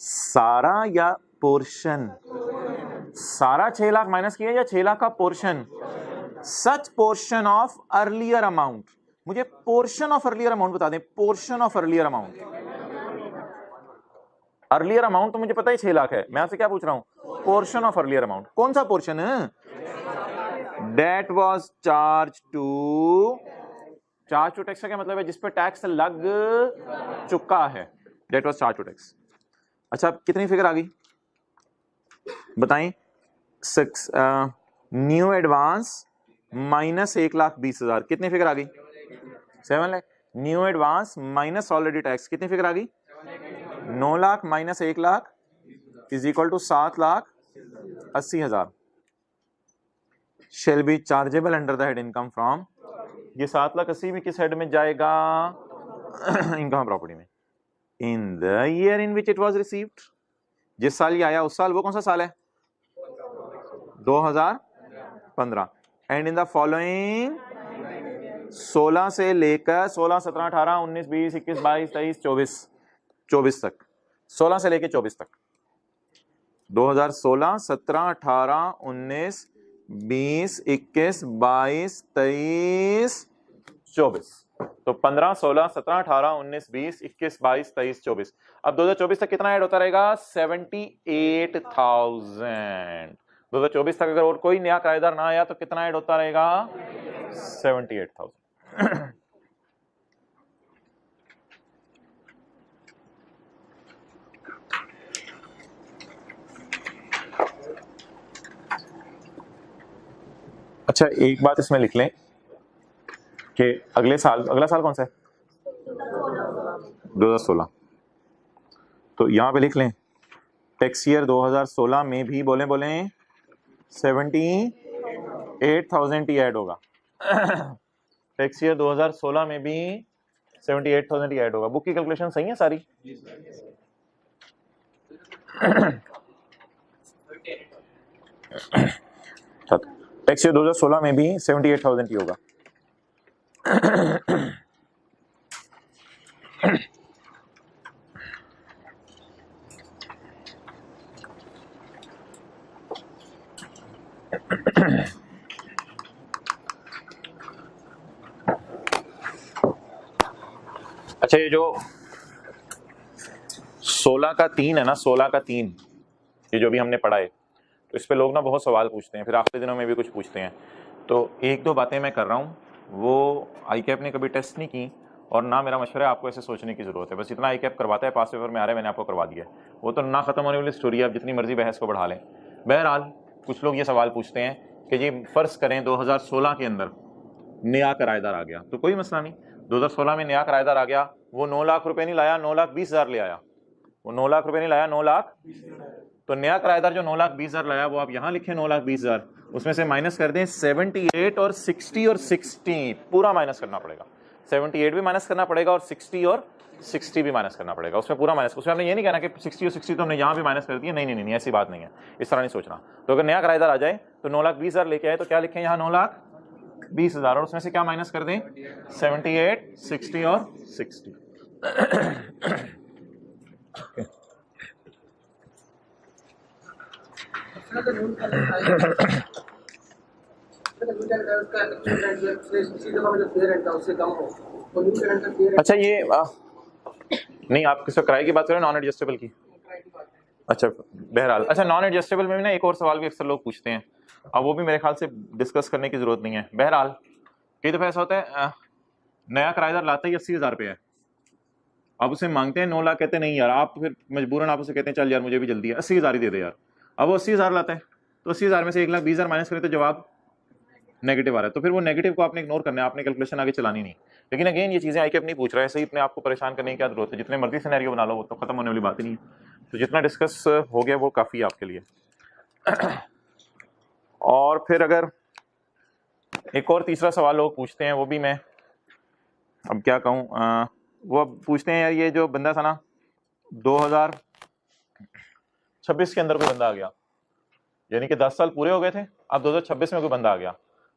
Speaker 1: सारा या पोर्शन? सारा 6 लाख माइनस किया या 6 लाख का portion? Such portion of earlier amount. मुझे पोर्शन ऑफ अर्लियर अमाउंट बता दें, portion of earlier amount. Earlier amount तो मुझे पता ही 6 लाख है, मैं आपसे क्या पूछ रहा हूं? Portion of earlier amount. कौन सा पोर्शन है? That was charge to tax का क्या मतलब है? जिस पे टैक्स लग चुका है, that was charge to tax. अच्छा, अब कितनी फिगर आ गई बताएं? न्यू एडवांस माइनस 1,20,000, कितनी फिगर आ गई? 7 lakh. New advance minus already tax, कितनी फिगर आ गई? 9 lakh minus 1 lakh is equal to 7,80,000। Shall be chargeable under the head income from. ये 7,80,000 भी किस हेड में जाएगा? इनकम प्रॉपर्टी में। इन the year in which it was received, जिस साल ये आया उस साल, वो कौन सा साल है? 2015। एंड इन द फॉलोइंग 16 से लेकर 16, 17, 18, 19, 20, 21, 22, 23, 24 तक, 16 से लेकर 24 तक, 2016, 17, 18, 19, 20, 21, 22, 23, 24। तो 15, 16, 17, 18, 19, 20, 21, 22, 23, 24। अब 2024 तक कितना ऐड होता रहेगा? 78,000। 2024 तक अगर और कोई नया किराएदार ना आया तो कितना ऐड होता रहेगा? 78,000। अच्छा, एक बात इसमें लिख लें कि अगला साल कौन सा है? 2016। तो यहां पे लिख लें टैक्स ईयर 2016 में भी बोले 78,000 ही ऐड होगा। टैक्स ईयर 2016 में भी 78,000 ही ऐड होगा। बुक की कैलकुलेशन सही है सारी? टैक्स ईयर 2016 में भी 78,000 ही होगा। अच्छा, ये जो 16 का 3 है ना, 16 का 3, ये जो भी हमने पढ़ा है, तो इस पे लोग ना बहुत सवाल पूछते हैं, फिर आखिरी दिनों में भी कुछ पूछते हैं। तो 1-2 बातें मैं कर रहा हूँ, वो ICAP ने कभी टेस्ट नहीं की और ना मेरा मशवरा है आपको ऐसे सोचने की जरूरत है। बस इतना ICAP करवाता है, पास पेपर में आ रहा है, मैंने आपको करवा दिया है। वो तो ना खत्म होने वाली स्टोरी है, आप जितनी मर्जी बहस को बढ़ा लें। बहरहाल कुछ लोग ये सवाल पूछते हैं कि जी फर्ज करें 2016 के अंदर नया किराएदार आ गया, तो कोई मसला नहीं। 2016 में नया किराएदार आ गया, वो 9 लाख रुपए नहीं लाया, 9,20,000 ले आया। वो 9 लाख रुपए नहीं लाया, 9 लाख। तो नया किराएदार जो 9,20,000 लाया, वो आप यहाँ लिखें 9,20,000, उसमें से माइनस कर दें 78 और 60 और 60, पूरा माइनस करना पड़ेगा। 78 भी माइनस करना पड़ेगा और 60 भी माइनस करना पड़ेगा, उसमें पूरा माइनस। उसमें हमने ये नहीं कहना कि 60 और 60 तो हमने यहाँ भी माइनस कर दिया, नहीं, ऐसी बात नहीं है, इस तरह नहीं सोचना। तो अगर नया किराएदार आ जाए तो 9,20,000 लेके आए तो क्या लिखें यहाँ? 9,20,000, और उसमें से क्या माइनस कर दें? 78, 60 और 60। अच्छा ये नहीं, आप किस किराए की बात कर रहे हो, नॉन एडजस्टेबल की? अच्छा बहरहाल, अच्छा नॉन एडजस्टेबल में भी ना एक और सवाल भी अक्सर लोग पूछते हैं, अब वो भी मेरे ख्याल से डिस्कस करने की जरूरत नहीं है। बहरहाल कई दफ़ा ऐसा होता है नया किराएदार लाता ही 80,000 रुपये है, अब उसे मांगते हैं 9 लाख, कहते हैं नहीं यार, आप फिर मजबूरन आप उसे कहते हैं चल यार मुझे भी जल्दी है 80,000 ही दे दे यार। अब वो 80,000 लाता है, तो 80,000 में से 1,20,000 माइनस करें तो जवाब नेगेटिव आ रहा है, तो फिर वो नेगेटिव को आपने इग्नोर करना है, आपने कैलकुलेशन आगे चलानी नहीं। लेकिन अगेन ये चीज़ें आई कैप नहीं पूछ रहा है, सही अपने आपको परेशान करने की क्या जरूरत है, जितने मर्जी सिनेरियो बना लो वो तो खत्म होने वाली बात ही नहीं है। तो जितना डिस्कस हो गया वो काफ़ी है आपके लिए। और फिर अगर एक और तीसरा सवाल लोग पूछते हैं, वो भी मैं अब क्या कहूँ, वो पूछते हैं यार ये जो बंदा था ना 2026 के अंदर कोई बंदा आ गया, यानी कि 10 साल पूरे हो गए थे, अब 2026 में कोई बंदा आ गया,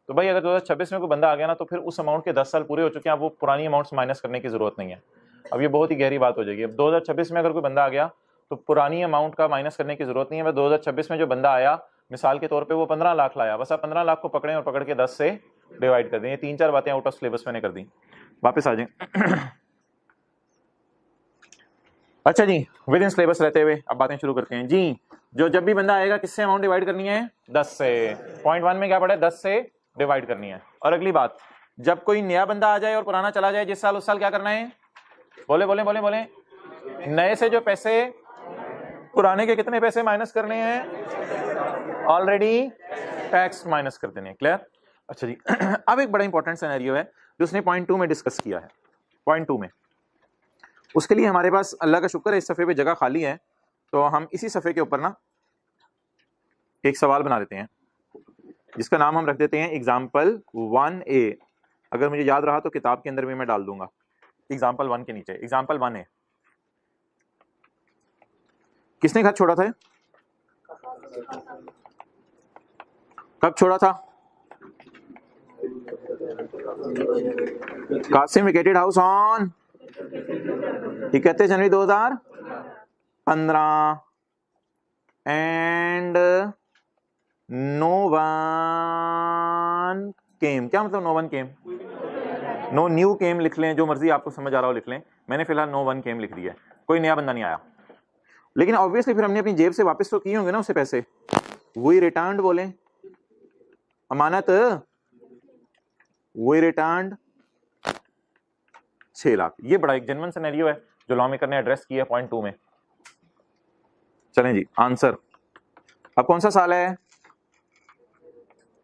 Speaker 1: तो भाई अगर 2026 में कोई बंदा आ गया ना तो फिर उस अमाउंट के 10 साल पूरे हो चुके हैं, अब वो पुरानी अमाउंट्स माइनस करने की जरूरत नहीं है। अब ये बहुत ही गहरी बात हो जाएगी। अब 2026 में अगर कोई बंदा आ गया तो पुरानी अमाउंट का माइनस करने की जरूरत नहीं है। 2026 में जो बंदा आया मिसाल के तौर पे वो 15 लाख लाया, बस आप 15 लाख को पकड़ें और पकड़ के 10 से डिवाइड कर दें। ये 3-4 बातें आउट ऑफ सिलेबस मैंने कर दी, वापस आ जाए। अच्छा जी, विद इन सिलेबस रहते हुए अब बातें शुरू करते हैं जी। जो जब भी बंदा आएगा किससे अमाउंट डिवाइड करनी है? 10 से। पॉइंट 1 में क्या पढ़ा है? 10 से डिवाइड करनी है। और अगली बात, जब कोई नया बंदा आ जाए और पुराना चला जाए जिस साल उस साल क्या करना है? बोले बोले बोले बोले। नए से जो पैसे, पुराने के कितने पैसे माइनस करने हैं? ऑलरेडी टैक्स माइनस कर देने। क्लियर? अच्छा जी। अब एक बड़ा इंपॉर्टेंट सिनेरियो है जो उसने पॉइंट 2 में डिस्कस किया है। पॉइंट 2 में उसके लिए हमारे पास अल्लाह का शुक्र है इस सफ़े पे जगह खाली है, तो हम इसी सफ़े के ऊपर ना एक सवाल बना देते हैं जिसका नाम हम रख देते हैं एग्जाम्पल 1A। अगर मुझे याद रहा तो किताब के अंदर भी मैं डाल दूंगा एग्जाम्पल 1 के नीचे। एग्जाम्पल 1A किसने घर छोड़ा था? कब छोड़ा था? Qasim vacated house on 31 January 2015 and no one came. क्या मतलब no one came? No new came लिख लें, जो मर्जी आपको समझ आ रहा हो लिख लें। मैंने फिलहाल नो वन केम लिख दिया है, कोई नया बंदा नहीं आया। लेकिन ऑब्वियसली फिर हमने अपनी जेब से वापस तो किए होंगे ना उससे पैसे, वही रिटर्न बोले, अमानत वही रिटर्न 6 लाख। ये बड़ा एक जेन्युइन सिनेरियो है जो लॉ मेकर ने एड्रेस किया है पॉइंट 2 में। चलें जी, आंसर अब कौन सा साल है?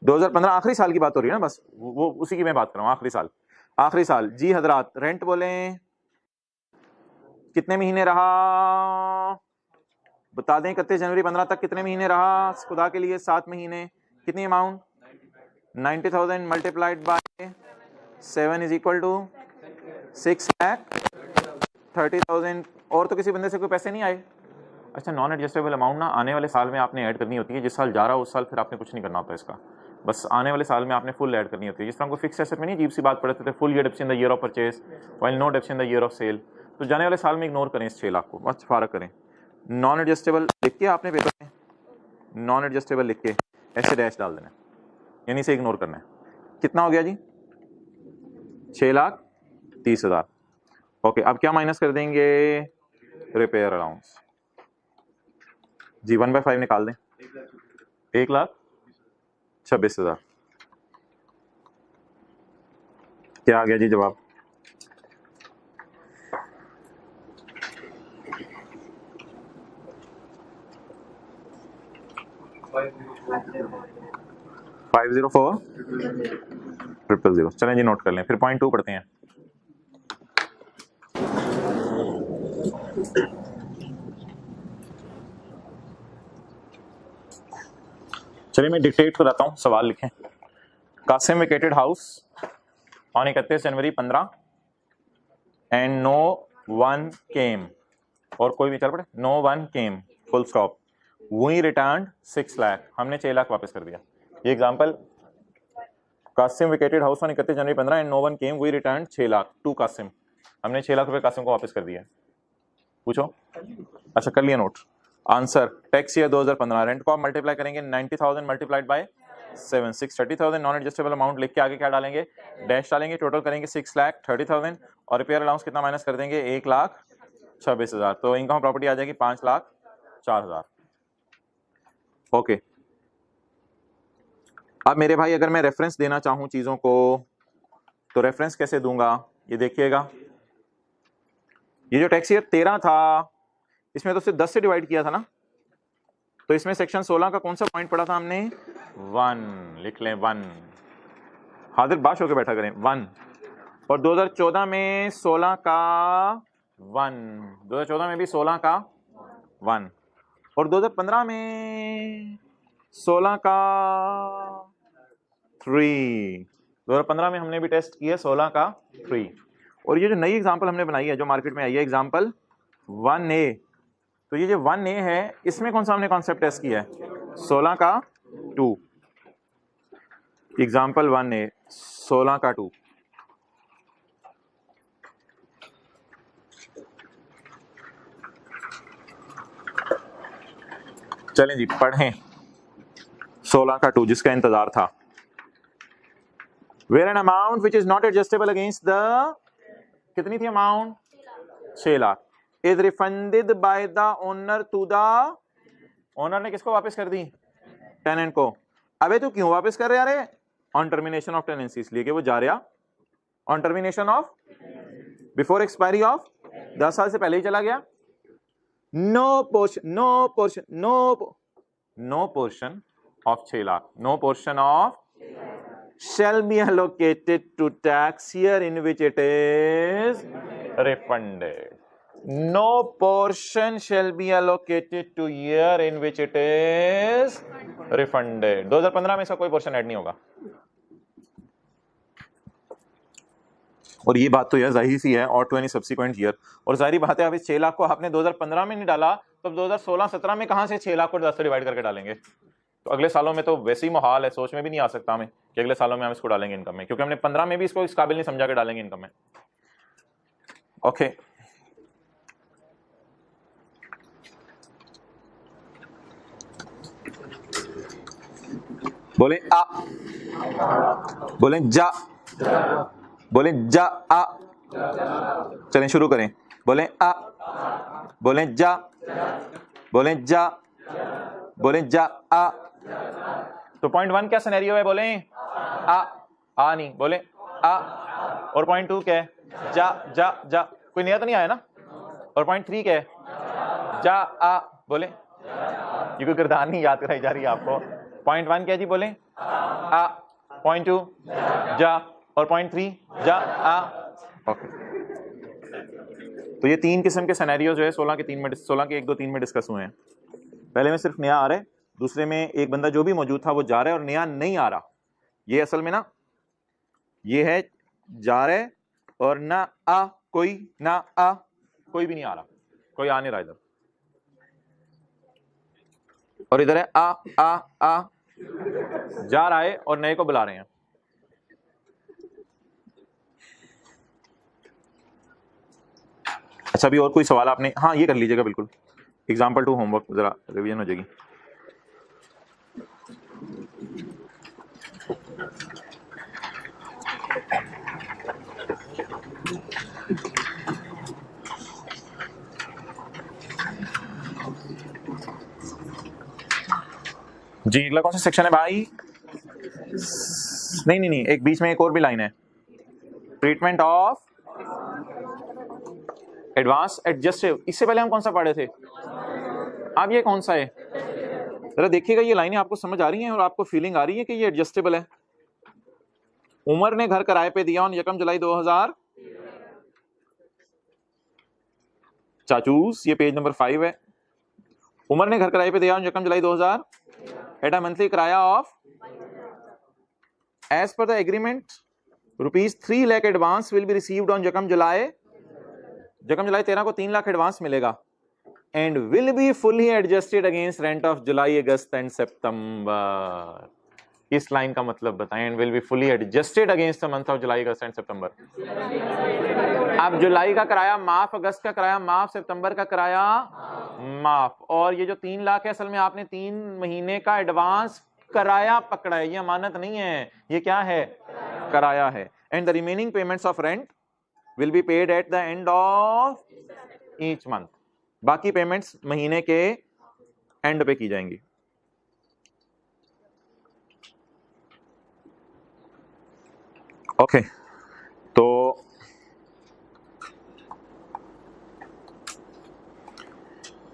Speaker 1: 2015। आखिरी साल की बात हो रही है ना, बस वो उसी की मैं बात कर रहा हूं, आखिरी साल। आखिरी साल जी हजरात। रेंट बोले कितने महीने रहा? बता दें 31 जनवरी 15 तक कितने महीने रहा? खुदा के लिए 7 महीने। कितनी amount? 90,000 multiplied by 7 is equal to 6,30,000। और तो किसी बंदे से कोई पैसे नहीं आए। अच्छा, नॉन एडजस्टेबल अमाउंट ना आने वाले साल में आपने ऐड करनी होती है। जिस साल जा रहा हो उस साल फिर आपने कुछ नहीं करना होता इसका, बस आने वाले साल में आपने फुल ऐड करनी होती है। जिस तरह को फिक्स एसेट में नहीं अजीब सी बात पढ़ते थे, full deps in the year of purchase while no deps in the year of sale, तो जाने वाले साल में इग्नोर करें इस 6 लाख को, बस फारक करें। नॉन एडजस्टेबल लिख के आपने पेपर में नॉन एडजस्टेबल लिख के ऐसे डैश डाल देना, यानी से इग्नोर करना है। कितना हो गया जी? 6,30,000। ओके, अब क्या माइनस कर देंगे? रिपेयर अलाउंस जी। 1/5 निकाल दें, 1,26,000। क्या आ गया जी जवाब? $504,000। चलें जी, नोट कर लें, फिर पॉइंट 2 पढ़ते हैं। चलिए मैं डिक्टेट कराता हूँ, सवाल लिखें। Qasim vacated house on 31 January 15 and no one came, और कोई भी चल पड़े, no one came full stop, वही रिटर्न 6 लाख, हमने 6 लाख वापस कर दिया। ये example, Qasim vacated house on 31 January 15 and no one came, वही रिटर्न 6 लाख टू कासिम, हमने 6 लाख रुपए कासिम को वापस कर दिया। पूछो। अच्छा कर लिया note. Answer tax year 2015, rent को आप मल्टीप्लाई करेंगे 90,000 multiplied bye 6 30,000 non adjustable amount लिख के आगे क्या डालेंगे, डैश डालेंगे, टोटल करेंगे 6,30,000 और रिपेयर अलाउंस कितना माइनस कर देंगे 1,26,000। तो इनकम प्रॉपर्टी आ जाएगी 5,04,000। ओके, अब मेरे भाई अगर मैं रेफरेंस देना चाहूं चीजों को तो रेफरेंस कैसे दूंगा, ये देखिएगा। ये जो टैक्स ईयर 13 था इसमें तो सिर्फ 10 से डिवाइड किया था ना, तो इसमें सेक्शन 16 का कौन सा पॉइंट पढ़ा था हमने, 1 लिख लें 1, हाजिर बाश होकर बैठा करें 1। और 2014 में 16 का 1, 2014 में भी 16 का 1 और 2015 में 16 का 3, 2015 में हमने भी टेस्ट किया 16 का 3। और ये जो नई एग्जांपल हमने बनाई है जो मार्केट में आई है एग्जांपल 1A, तो ये जो 1A है इसमें कौन सा हमने कॉन्सेप्ट टेस्ट किया है, 16 का 2, एग्जांपल 1A 16 का 2। चलें जी पढ़ें 16 का 2 जिसका इंतजार था। Where an amount which is not adjustable against the, कितनी थी amount, 6 lakh, is refunded by the owner to the, owner ने किसको वापस कर दी, टेनेंट को। अबे तू क्यों वापस कर रहा है, ऑन टर्मिनेशन ऑफ टेनेंसी, इसलिए कि वो जा रहा on termination of, before expiry of, 10 साल से पहले ही चला गया। No portion of 6 lakh, no portion of shall be allocated to tax year in which it is refunded. No portion shall be allocated to year in which it is refunded. 2015 में इसका कोई portion add नहीं होगा। और ये बात तो यार जाहिर सी है, और टू एनी सब्सिक्वेंट ईयर, और जाहिर बात है अब इस 6 लाख को आपने 2015 में नहीं डाला तो 2016-17 में कहां से 6 लाख को 10 से डिवाइड करके डालेंगे। तो अगले सालों में तो वैसे ही मुहाल है, सोच में भी नहीं आ सकता हमें कि अगले सालों में हम इसको डालेंगे इनकम में, क्योंकि हमने 15 में भी इसको इस काबिल नहीं समझा के डालेंगे इनकम में। ओके, बोले आ, बोले जा, बोले जा आ, चलें शुरू करें, बोले आ, बोले जा, बोले जा, बोले जा आ। तो पॉइंट 1 क्या सिनेरियो है, बोले आ नहीं, बोले आ। और पॉइंट 2 क्या है, जा जा जा, कोई नया तो नहीं आया ना। और पॉइंट 3 क्या है, जा आ, बोले ये कोई किरदार नहीं याद कराई जा रही है आपको। पॉइंट 1 क्या जी, बोले आ, पॉइंट 2 जा, और पॉइंट 3 जा आ। ओके, तो ये 3 किस्म के सिनेरियो जो है 16 के 1, 2, 3 में डिस्कस हुए हैं। पहले में सिर्फ नया आ रहा है, दूसरे में एक बंदा जो भी मौजूद था वो जा रहा है और नया नहीं आ रहा। ये असल में ना ये है जा रहे और ना आ, कोई ना आ, कोई भी नहीं आ रहा, कोई आ नहीं रहा इधर। और इधर है आ आ आ, जा रहा है और नए को बुला रहे हैं। अच्छा, अभी और कोई सवाल आपने, हाँ ये कर लीजिएगा बिल्कुल, एग्जाम्पल 2 होमवर्क जरा रिवीजन हो जाएगी। जी अगला कौन सा सेक्शन है भाई, नहीं, एक बीच में एक और भी लाइन है, ट्रीटमेंट ऑफ एडवांस एडजस्टिव। इससे पहले हम कौन सा पढ़े थे, अब ये कौन सा है, जरा देखिएगा। ये लाइनें आपको समझ आ रही हैं और आपको फीलिंग आ रही है कि ये एडजस्टेबल है। उमर ने घर किराए पे दिया ऑन 1 जुलाई 2000, चाचूस, ये पेज नंबर 5 है। उमर ने घर किराए पे दिया on 1 July 2000 at a monthly किराया of, as per the agreement ₹3 lakh advance will be received on 1 July 13 को 3 लाख एडवांस मिलेगा and will be fully adjusted against rent of July, August and September. इस लाइन का मतलब बताएं, and will be fully adjusted against the month of July, August and September. अब जुलाई का किराया माफ, अगस्त का किराया माफ, सितंबर का किराया माफ। और ये जो 3 लाख है असल में आपने 3 महीने का एडवांस किराया पकड़ा है, ये अमानत नहीं है, ये क्या है, किराया है। And the remaining payments of rent will be paid at the end of each month. बाकी पेमेंट्स महीने के एंड पे की जाएंगी। ओके तो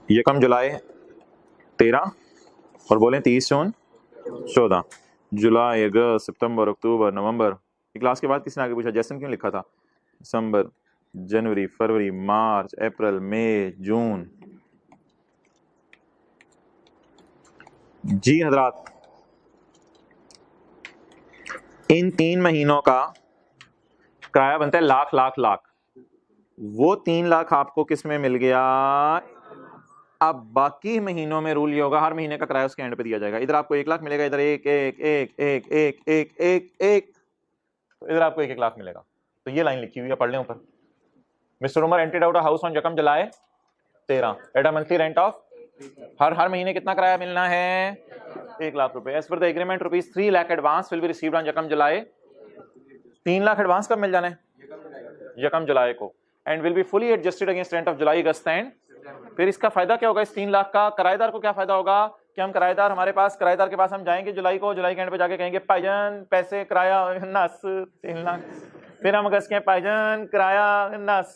Speaker 1: यकम जुलाई 13 और बोलें 30 जून 14, जुलाई, अगस्त, सितंबर, अक्टूबर, नवंबर। क्लास के बाद किसी ने आगे पूछा जैसन क्यों लिखा था, दिसंबर, जनवरी, फरवरी, मार्च, अप्रैल, मई, जून। जी हजरात, इन 3 महीनों का किराया बनता है लाख लाख लाख। वो 3 लाख आपको किस में मिल गया। अब बाकी महीनों में रूल ये होगा, हर महीने का किराया उसके एंड पे दिया जाएगा। इधर आपको 1 लाख मिलेगा, इधर एक एक एक एक एक एक एक एक, तो इधर आपको 1 लाख मिलेगा। तो ये लाइन लिखी हुई है, पढ़ लें ऊपर। Mister Umar rented out a house on यकम July 13 at a monthly rent of, हर महीने कितना किराया मिलना है, 1 लाख रुपए। As per the agreement ₹3 lakh advance will be received on यकम जुलाई। 3 लाख एडवांस कब मिल जाना है, यकम जुलाई को। And will be fully adjusted against rent of July, August and. फिर इसका फायदा क्या होगा, इस 3 लाख का किराएदार को क्या फायदा होगा कि हम किराएदार, हमारे पास किराएदार के पास हम जाएंगे जुलाई को, जुलाई के एंड पे जाके कहेंगे भाईजान पैसे किराया नस 3 लाख। फिर हम अगस्त के भाईजान किराया नस,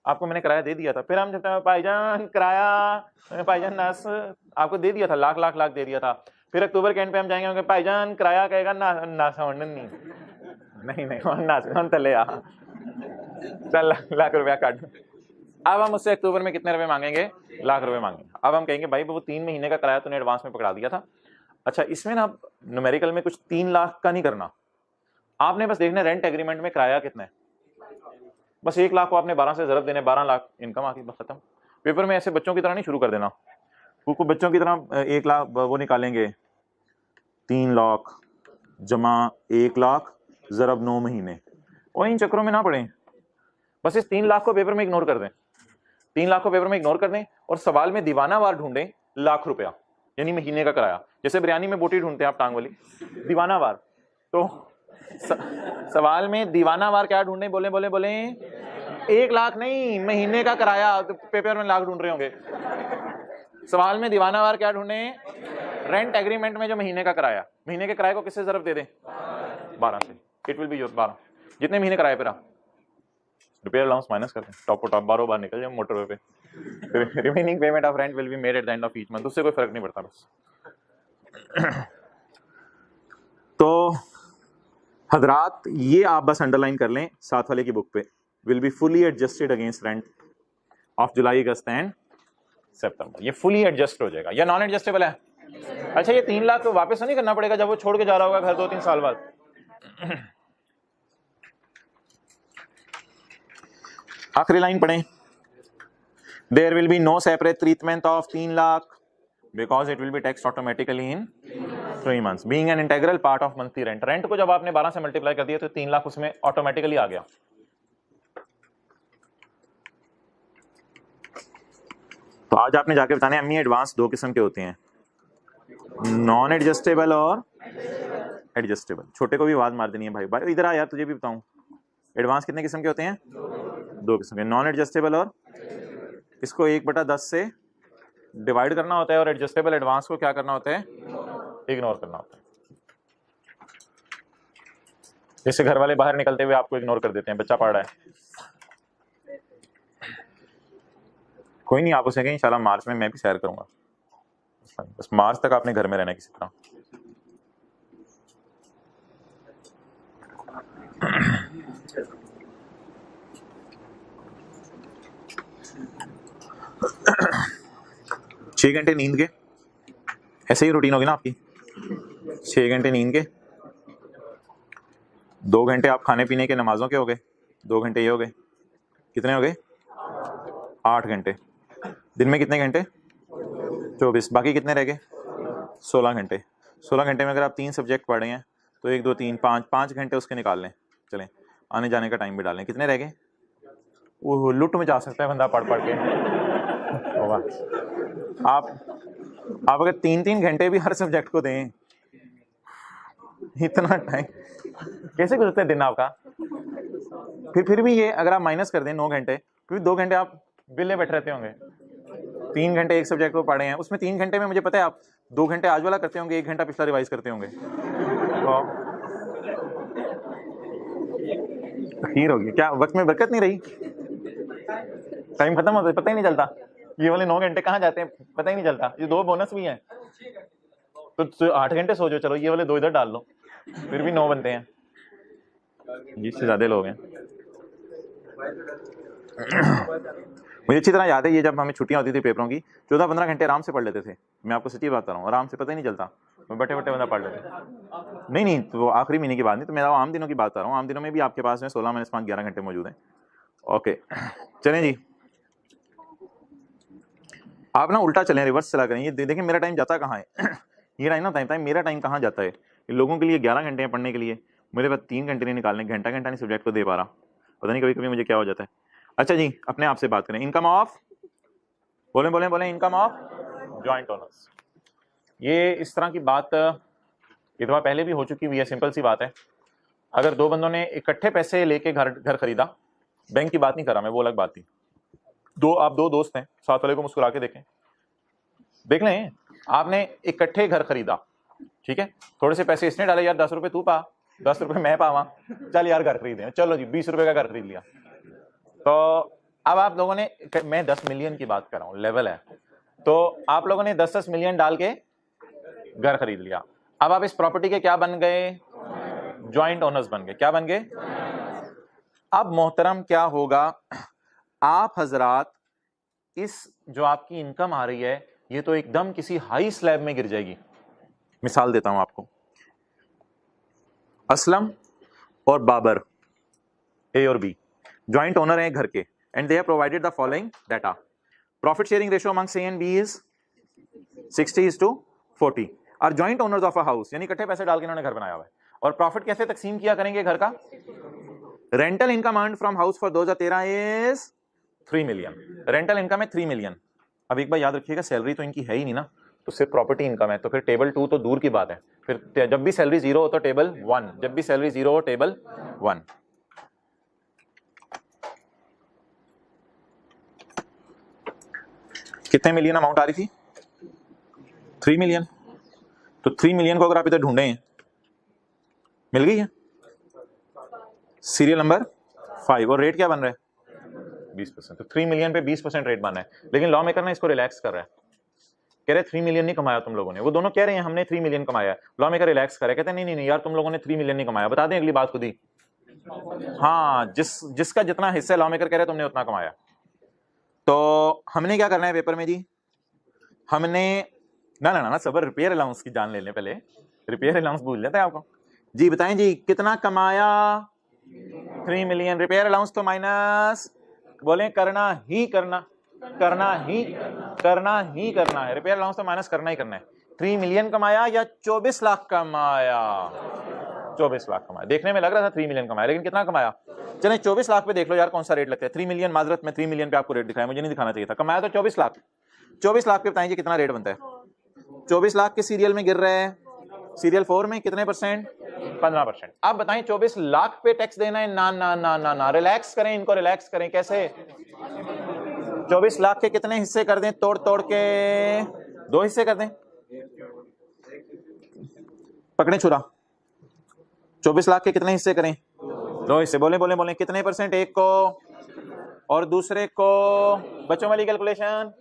Speaker 1: आपको मैंने किराया दे दिया था। फिर हम कहते हैं भाईजान किराया, भाईजान नस, आपको दे दिया था, लाख लाख लाख दे दिया था। फिर अक्टूबर के एंड पे हम जाएंगे भाईजान किराया, कहेगा ना नहीं नाच तले आ चल लाख रुपया काट। अब हम उससे अक्टूबर में कितने रुपए मांगेंगे, लाख रुपए मांगेंगे। अब हम कहेंगे भाई वो 3 महीने का किराया तूने एडवांस में पकड़ा दिया था। अच्छा, इसमें ना न्यूमेरिकल में कुछ 3 लाख का नहीं करना, आपने बस देखना रेंट एग्रीमेंट में किराया कितना है, बस 1 लाख को आपने 12 से ज़रब देने, 12 लाख इनकम आती, बस खत्म। पेपर में ऐसे बच्चों की तरह नहीं शुरू कर देना, क्योंकि बच्चों की तरह 1 लाख वो निकालेंगे, 3 लाख जमा 1 लाख ज़रब 9 महीने, और इन चक्करों में ना पड़े। बस इस 3 लाख को पेपर में इग्नोर कर दें, 3 लाख को पेपर में इग्नोर कर दें और सवाल में दीवानावार ढूंढें लाख रुपया, यानी महीने का किराया। जैसे बिरयानी में बोटी ढूंढते हैं आप टांग वाली, दीवानावार। तो सवाल में दीवानावार क्या ढूंढें, बोले बोले बोले 1 लाख नहीं, महीने का किराया। तो पेपर में लाख ढूंढ रहे होंगे, सवाल में दीवानावार क्या ढूंढें, रेंट एग्रीमेंट में जो महीने का किराया, महीने के किराए को किससे ज़रब दे दें, 12 से। इट विल बी योर 12, जितने महीने किराए पे रहा, रिपेयर अलाउंस माइनस करते हैं, टॉप टॉप बारो बार निकल जाए मोटरवे पे। Remaining payment of rent will be made at the end of each month, उससे कोई फर्क नहीं पड़ता बस। तो हजरात ये आप बस अंडरलाइन कर लें साथ वाले की बुक पे, will be fully adjusted against rent of July, August and September. ये फुली एडजस्ट हो जाएगा या नॉन एडजस्टेबल है। अच्छा, ये 3 लाख तो वापस नहीं करना पड़ेगा जब वो छोड़ के जा रहा होगा घर 2-3 साल बाद। आखिरी लाइन पढ़ें, there will be no separate treatment of 3 lakh because it will be taxed automatically in 3 months being an integral part of monthly rent. Rent को जब आपने 12 से मल्टीप्लाई कर दिया तो 3 लाख उसमें ऑटोमेटिकली आ गया। तो आज आपने जाके बताने अम्मी एडवांस 2 किस्म के होते हैं, नॉन एडजस्टेबल और एडजस्टेबल। छोटे को भी आवाज मार देनी है, भाई भाई इधर आ यार, तुझे भी बताऊं एडवांस कितने किस्म के होते हैं, 2 किस्म के, नॉन एडजस्टेबल और इसको 1/10 से डिवाइड करना होता है, और एडजस्टेबल एडवांस को क्या करना होता है, इग्नोर करना होता है। जैसे घर वाले बाहर निकलते हुए आपको इग्नोर कर देते हैं, बच्चा पढ़ रहा है, कोई नहीं, आप उसे कहें इंशाल्लाह मार्च में मैं भी सैर करूंगा, बस मार्च तक आपने घर में रहना है किसी तरह। छह घंटे नींद के, ऐसे ही रूटीन होगी ना आपकी, 6 घंटे नींद के, 2 घंटे आप खाने पीने के नमाजों के हो गए, 2 घंटे ये हो गए, कितने हो गए, 8 घंटे। दिन में कितने घंटे, 24, बाकी कितने रह गए, 16 घंटे। 16 घंटे में अगर आप 3 सब्जेक्ट पढ़ रहे हैं तो 1 2 3 5 घंटे उसके निकाल लें, चलें आने जाने का टाइम भी डाल लें, कितने रह गए, वो लुट में जा सकता है बंदा पढ़ के। आप अगर 3-3 घंटे भी हर सब्जेक्ट को दें इतना टाइम कैसे गुजरते हैं दिन आपका? फिर भी ये अगर आप माइनस कर दें 9 घंटे, फिर 2 घंटे आप बिल्ले बैठे रहते होंगे। 3 घंटे एक सब्जेक्ट को पढ़े हैं, उसमें 3 घंटे में मुझे पता है आप 2 घंटे आज वाला करते होंगे, 1 घंटा पिछला रिवाइज करते होंगे। खीर होगी क्या? वक्त में बरकत नहीं रही, टाइम खत्म होता है, पता ही नहीं चलता। ये वाले 9 घंटे कहाँ जाते हैं पता ही नहीं चलता। ये 2 बोनस भी हैं, तो 8 घंटे सो जाओ, चलो ये वाले 2 इधर डाल लो, फिर भी 9 बनते हैं। इससे ज्यादा लोग हैं। मुझे अच्छी तरह याद है ये जब हमें छुट्टियां होती थी पेपरों की, 14-15 घंटे आराम से पढ़ लेते थे। मैं आपको सच्ची बात बता रहा हूँ, आराम से, पता ही नहीं चलता, मैं बटे बटे बंदा पढ़ लेते। नहीं तो वो आखिरी महीने की बात नहीं, तो मैं आम दिनों की बात कर रहा हूँ। आम दिनों में भी आपके पास में 16 - 5 11 घंटे मौजूद हैं। ओके चलें जी, आप ना उल्टा चलें, रिवर्स चला करें। ये देखें मेरा टाइम जाता कहाँ है। ये टाइम ना टाइम मेरा टाइम कहाँ जाता है। इन लोगों के लिए 11 घंटे हैं पढ़ने के लिए, मेरे पास 3 घंटे नहीं निकालने, घंटा नहीं सब्जेक्ट को दे पा रहा। पता नहीं कभी कभी मुझे क्या हो जाता है। अच्छा जी, अपने आप से बात करें। इनकम ऑफ, बोलें इनकम ऑफ जॉइंट ओनर्स। ये इस तरह की बात ये दफा पहले भी हो चुकी हुई है। सिंपल सी बात है, अगर 2 बंदों ने इकट्ठे पैसे लेके घर खरीदा, बैंक की बात नहीं कर रहा मैं, वो अलग बात थी। आप दो दोस्त हैं, साथ वाले को मुस्कुरा के देख लें, आपने इकट्ठे घर खरीदा, ठीक है, थोड़े से पैसे इसने डाले, यार 10 रुपए तू पा, 10 रुपए मैं पावा, चल यार घर खरीदे, चलो जी 20 रुपए का घर खरीद लिया। तो अब आप लोगों ने, मैं 10 मिलियन की बात कर रहा हूँ, लेवल है, तो आप लोगों ने 10 मिलियन डाल के घर खरीद लिया। अब आप इस प्रॉपर्टी के क्या बन गए? जॉइंट ओनर्स बन गए। क्या बन गए? अब मोहतरम क्या होगा, आप हजरात इस जो आपकी इनकम आ रही है, ये तो एकदम किसी हाई स्लैब में गिर जाएगी। मिसाल देता हूं आपको, असलम और बाबर, ए और बी, जॉइंट ओनर हैं घर के, and they have provided the following data. Profit sharing ratio amongst A and B is 60:40। और joint owners of a house, यानी इकट्ठे पैसे डाल के इन्होंने घर बनाया हुआ है। और प्रॉफिट कैसे तकसीम किया करेंगे घर का? Rental income earned from house for 2013 is 3 million. Rental income है 3 मिलियन। अब एक बार याद रखिएगा, सैलरी तो इनकी है ही नहीं ना, तो सिर्फ प्रॉपर्टी इनकम है, तो फिर टेबल 2 तो दूर की बात है। फिर जब भी सैलरी 0 हो तो टेबल 1, जब भी सैलरी 0 हो टेबल 1। कितने मिलियन अमाउंट आ रही थी? 3 मिलियन। तो 3 मिलियन को अगर आप इधर ढूंढे, मिल गई है, सीरियल नंबर 5, और रेट क्या बन रहा है? 20%। तो 3 मिलियन पे 20% रेट बन रहा है। लेकिन लॉ मेकर ने इसको रिलैक्स कर रहा है, कह रहे 3 मिलियन नहीं कमाया तुम लोगों ने। वो दोनों कह रहे हैं हमने 3 मिलियन कमाया है, लॉ मेकर रिलैक्स कर रहा है, कहते हैं नहीं यार तुम लोगों ने 3 मिलियन नहीं कमाया। बता दें अगली बात खुद ही, हाँ, जिसका जितना हिस्सा लॉ मेकर कह रहे हैं तुमने उतना कमाया। तो हमने क्या करना है पेपर में जी, हमने ना सबर, रिपेयर अलाउंस की जान ले लें पहले, रिपेयर अलाउंस भूल जाते हैं आपको जी। बताएं जी कितना कमाया? 3 मिलियन। रिपेयर अलाउंस तो माइनस, बोले करना ही करना है। रिपेयर अलाउंस तो माइनस करना ही करना है। 3 मिलियन कमाया या 24 लाख कमाया? 24 लाख कमाया। देखने में लग रहा था 3 मिलियन कमाया, लेकिन कितना कमाया? चलें 24 लाख पे देख लो यार कौन सा रेट लगता है। 3 मिलियन, माजरत में 3 मिलियन पे आपको रेट दिखाया, मुझे नहीं दिखाना चाहिए था। कमाया तो 24 लाख। 24 लाख पे बताएं जी कितना रेट बनता है? 24 लाख के सीरियल में गिर रहे हैं, सीरियल 4 में कितने परसेंट? 15%। आप बताएं 24 लाख पे टैक्स देना है? ना, रिलैक्स करें इनको, रिलैक्स करें। कैसे? 24 लाख के कितने हिस्से कर दें? तोड़ के 2 हिस्से कर दें। पकड़े छुरा, 24 लाख के कितने हिस्से करें? 2 हिस्से। बोले कितने परसेंट? एक को और दूसरे को। बच्चों वाली कैलकुलेशन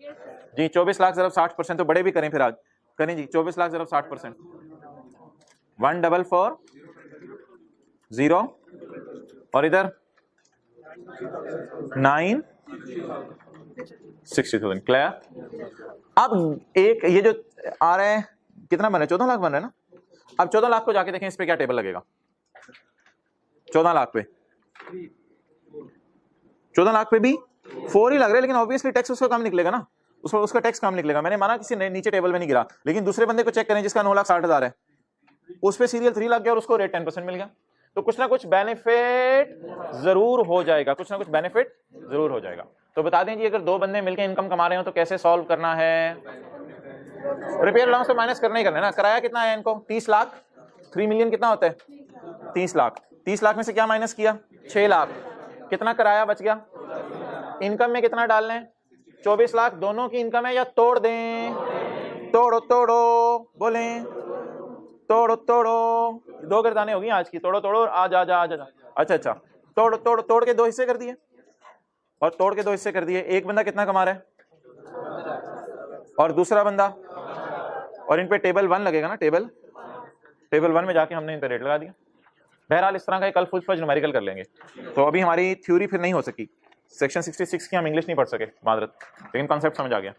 Speaker 1: जी, 24 लाख ज़रा 60%, तो बड़े भी करें फिर आज करें जी। 24 लाख ज़रा 60%, 14440, और इधर 960,000। क्लियर? अब एक ये जो आ रहा है कितना बन रहा है? 14 लाख बन रहा है ना। अब 14 लाख को जाके देखें इस पे क्या टेबल लगेगा। 14 लाख पे 14 लाख पे भी 4 ही लग रहा है, लेकिन ऑब्वियसली टैक्स उसका कम निकलेगा ना, उसका टैक्स कम निकलेगा। मैंने माना किसी नीचे टेबल में नहीं गिरा, लेकिन दूसरे बंदे को चेक करें जिसका 9,60,000 है, उस पे सीरियल 3 लग गया और उसको रेट 10% मिल गया। तो कुछ ना कुछ बेनिफिट जरूर हो जाएगा, तो बता दें जी, अगर 2 बंदे मिलकर इनकम कमा रहे हो तो कैसे सॉल्व करना है? रिपेयर अलाउंस से माइनस करना ही करना है ना। कराया कितना है इनको? 30 लाख। 3 मिलियन कितना होता है? 30 लाख। 30 लाख में से क्या माइनस किया? 6 लाख। कितना किराया बच गया? इनकम में कितना डालना है? 24 लाख। दोनों की इनकम है या तोड़ दें? तोड़ो तोड़ो, बोलें तोड़ो तोड़ो। 2 गर्दाने होगी आज की। तोड़ो तोड़ो, आ जा जा जा। अच्छा अच्छा, तोड़ तोड़ तोड़ के 2 हिस्से कर दिए, और तोड़ के 2 हिस्से कर दिए। एक बंदा कितना कमा रहा है और दूसरा बंदा, और इन पे टेबल 1 लगेगा ना, टेबल 1 में जाके हमने इन पे रेट लगा दिया। बहरहाल इस तरह का कल फुल न्यूमेरिकल कर लेंगे। तो अभी हमारी थ्योरी फिर नहीं हो सकी, सेक्शन 66 की हम इंग्लिश नहीं पढ़ सके, मादरत, लेकिन कॉन्सेप्ट समझ आ गया।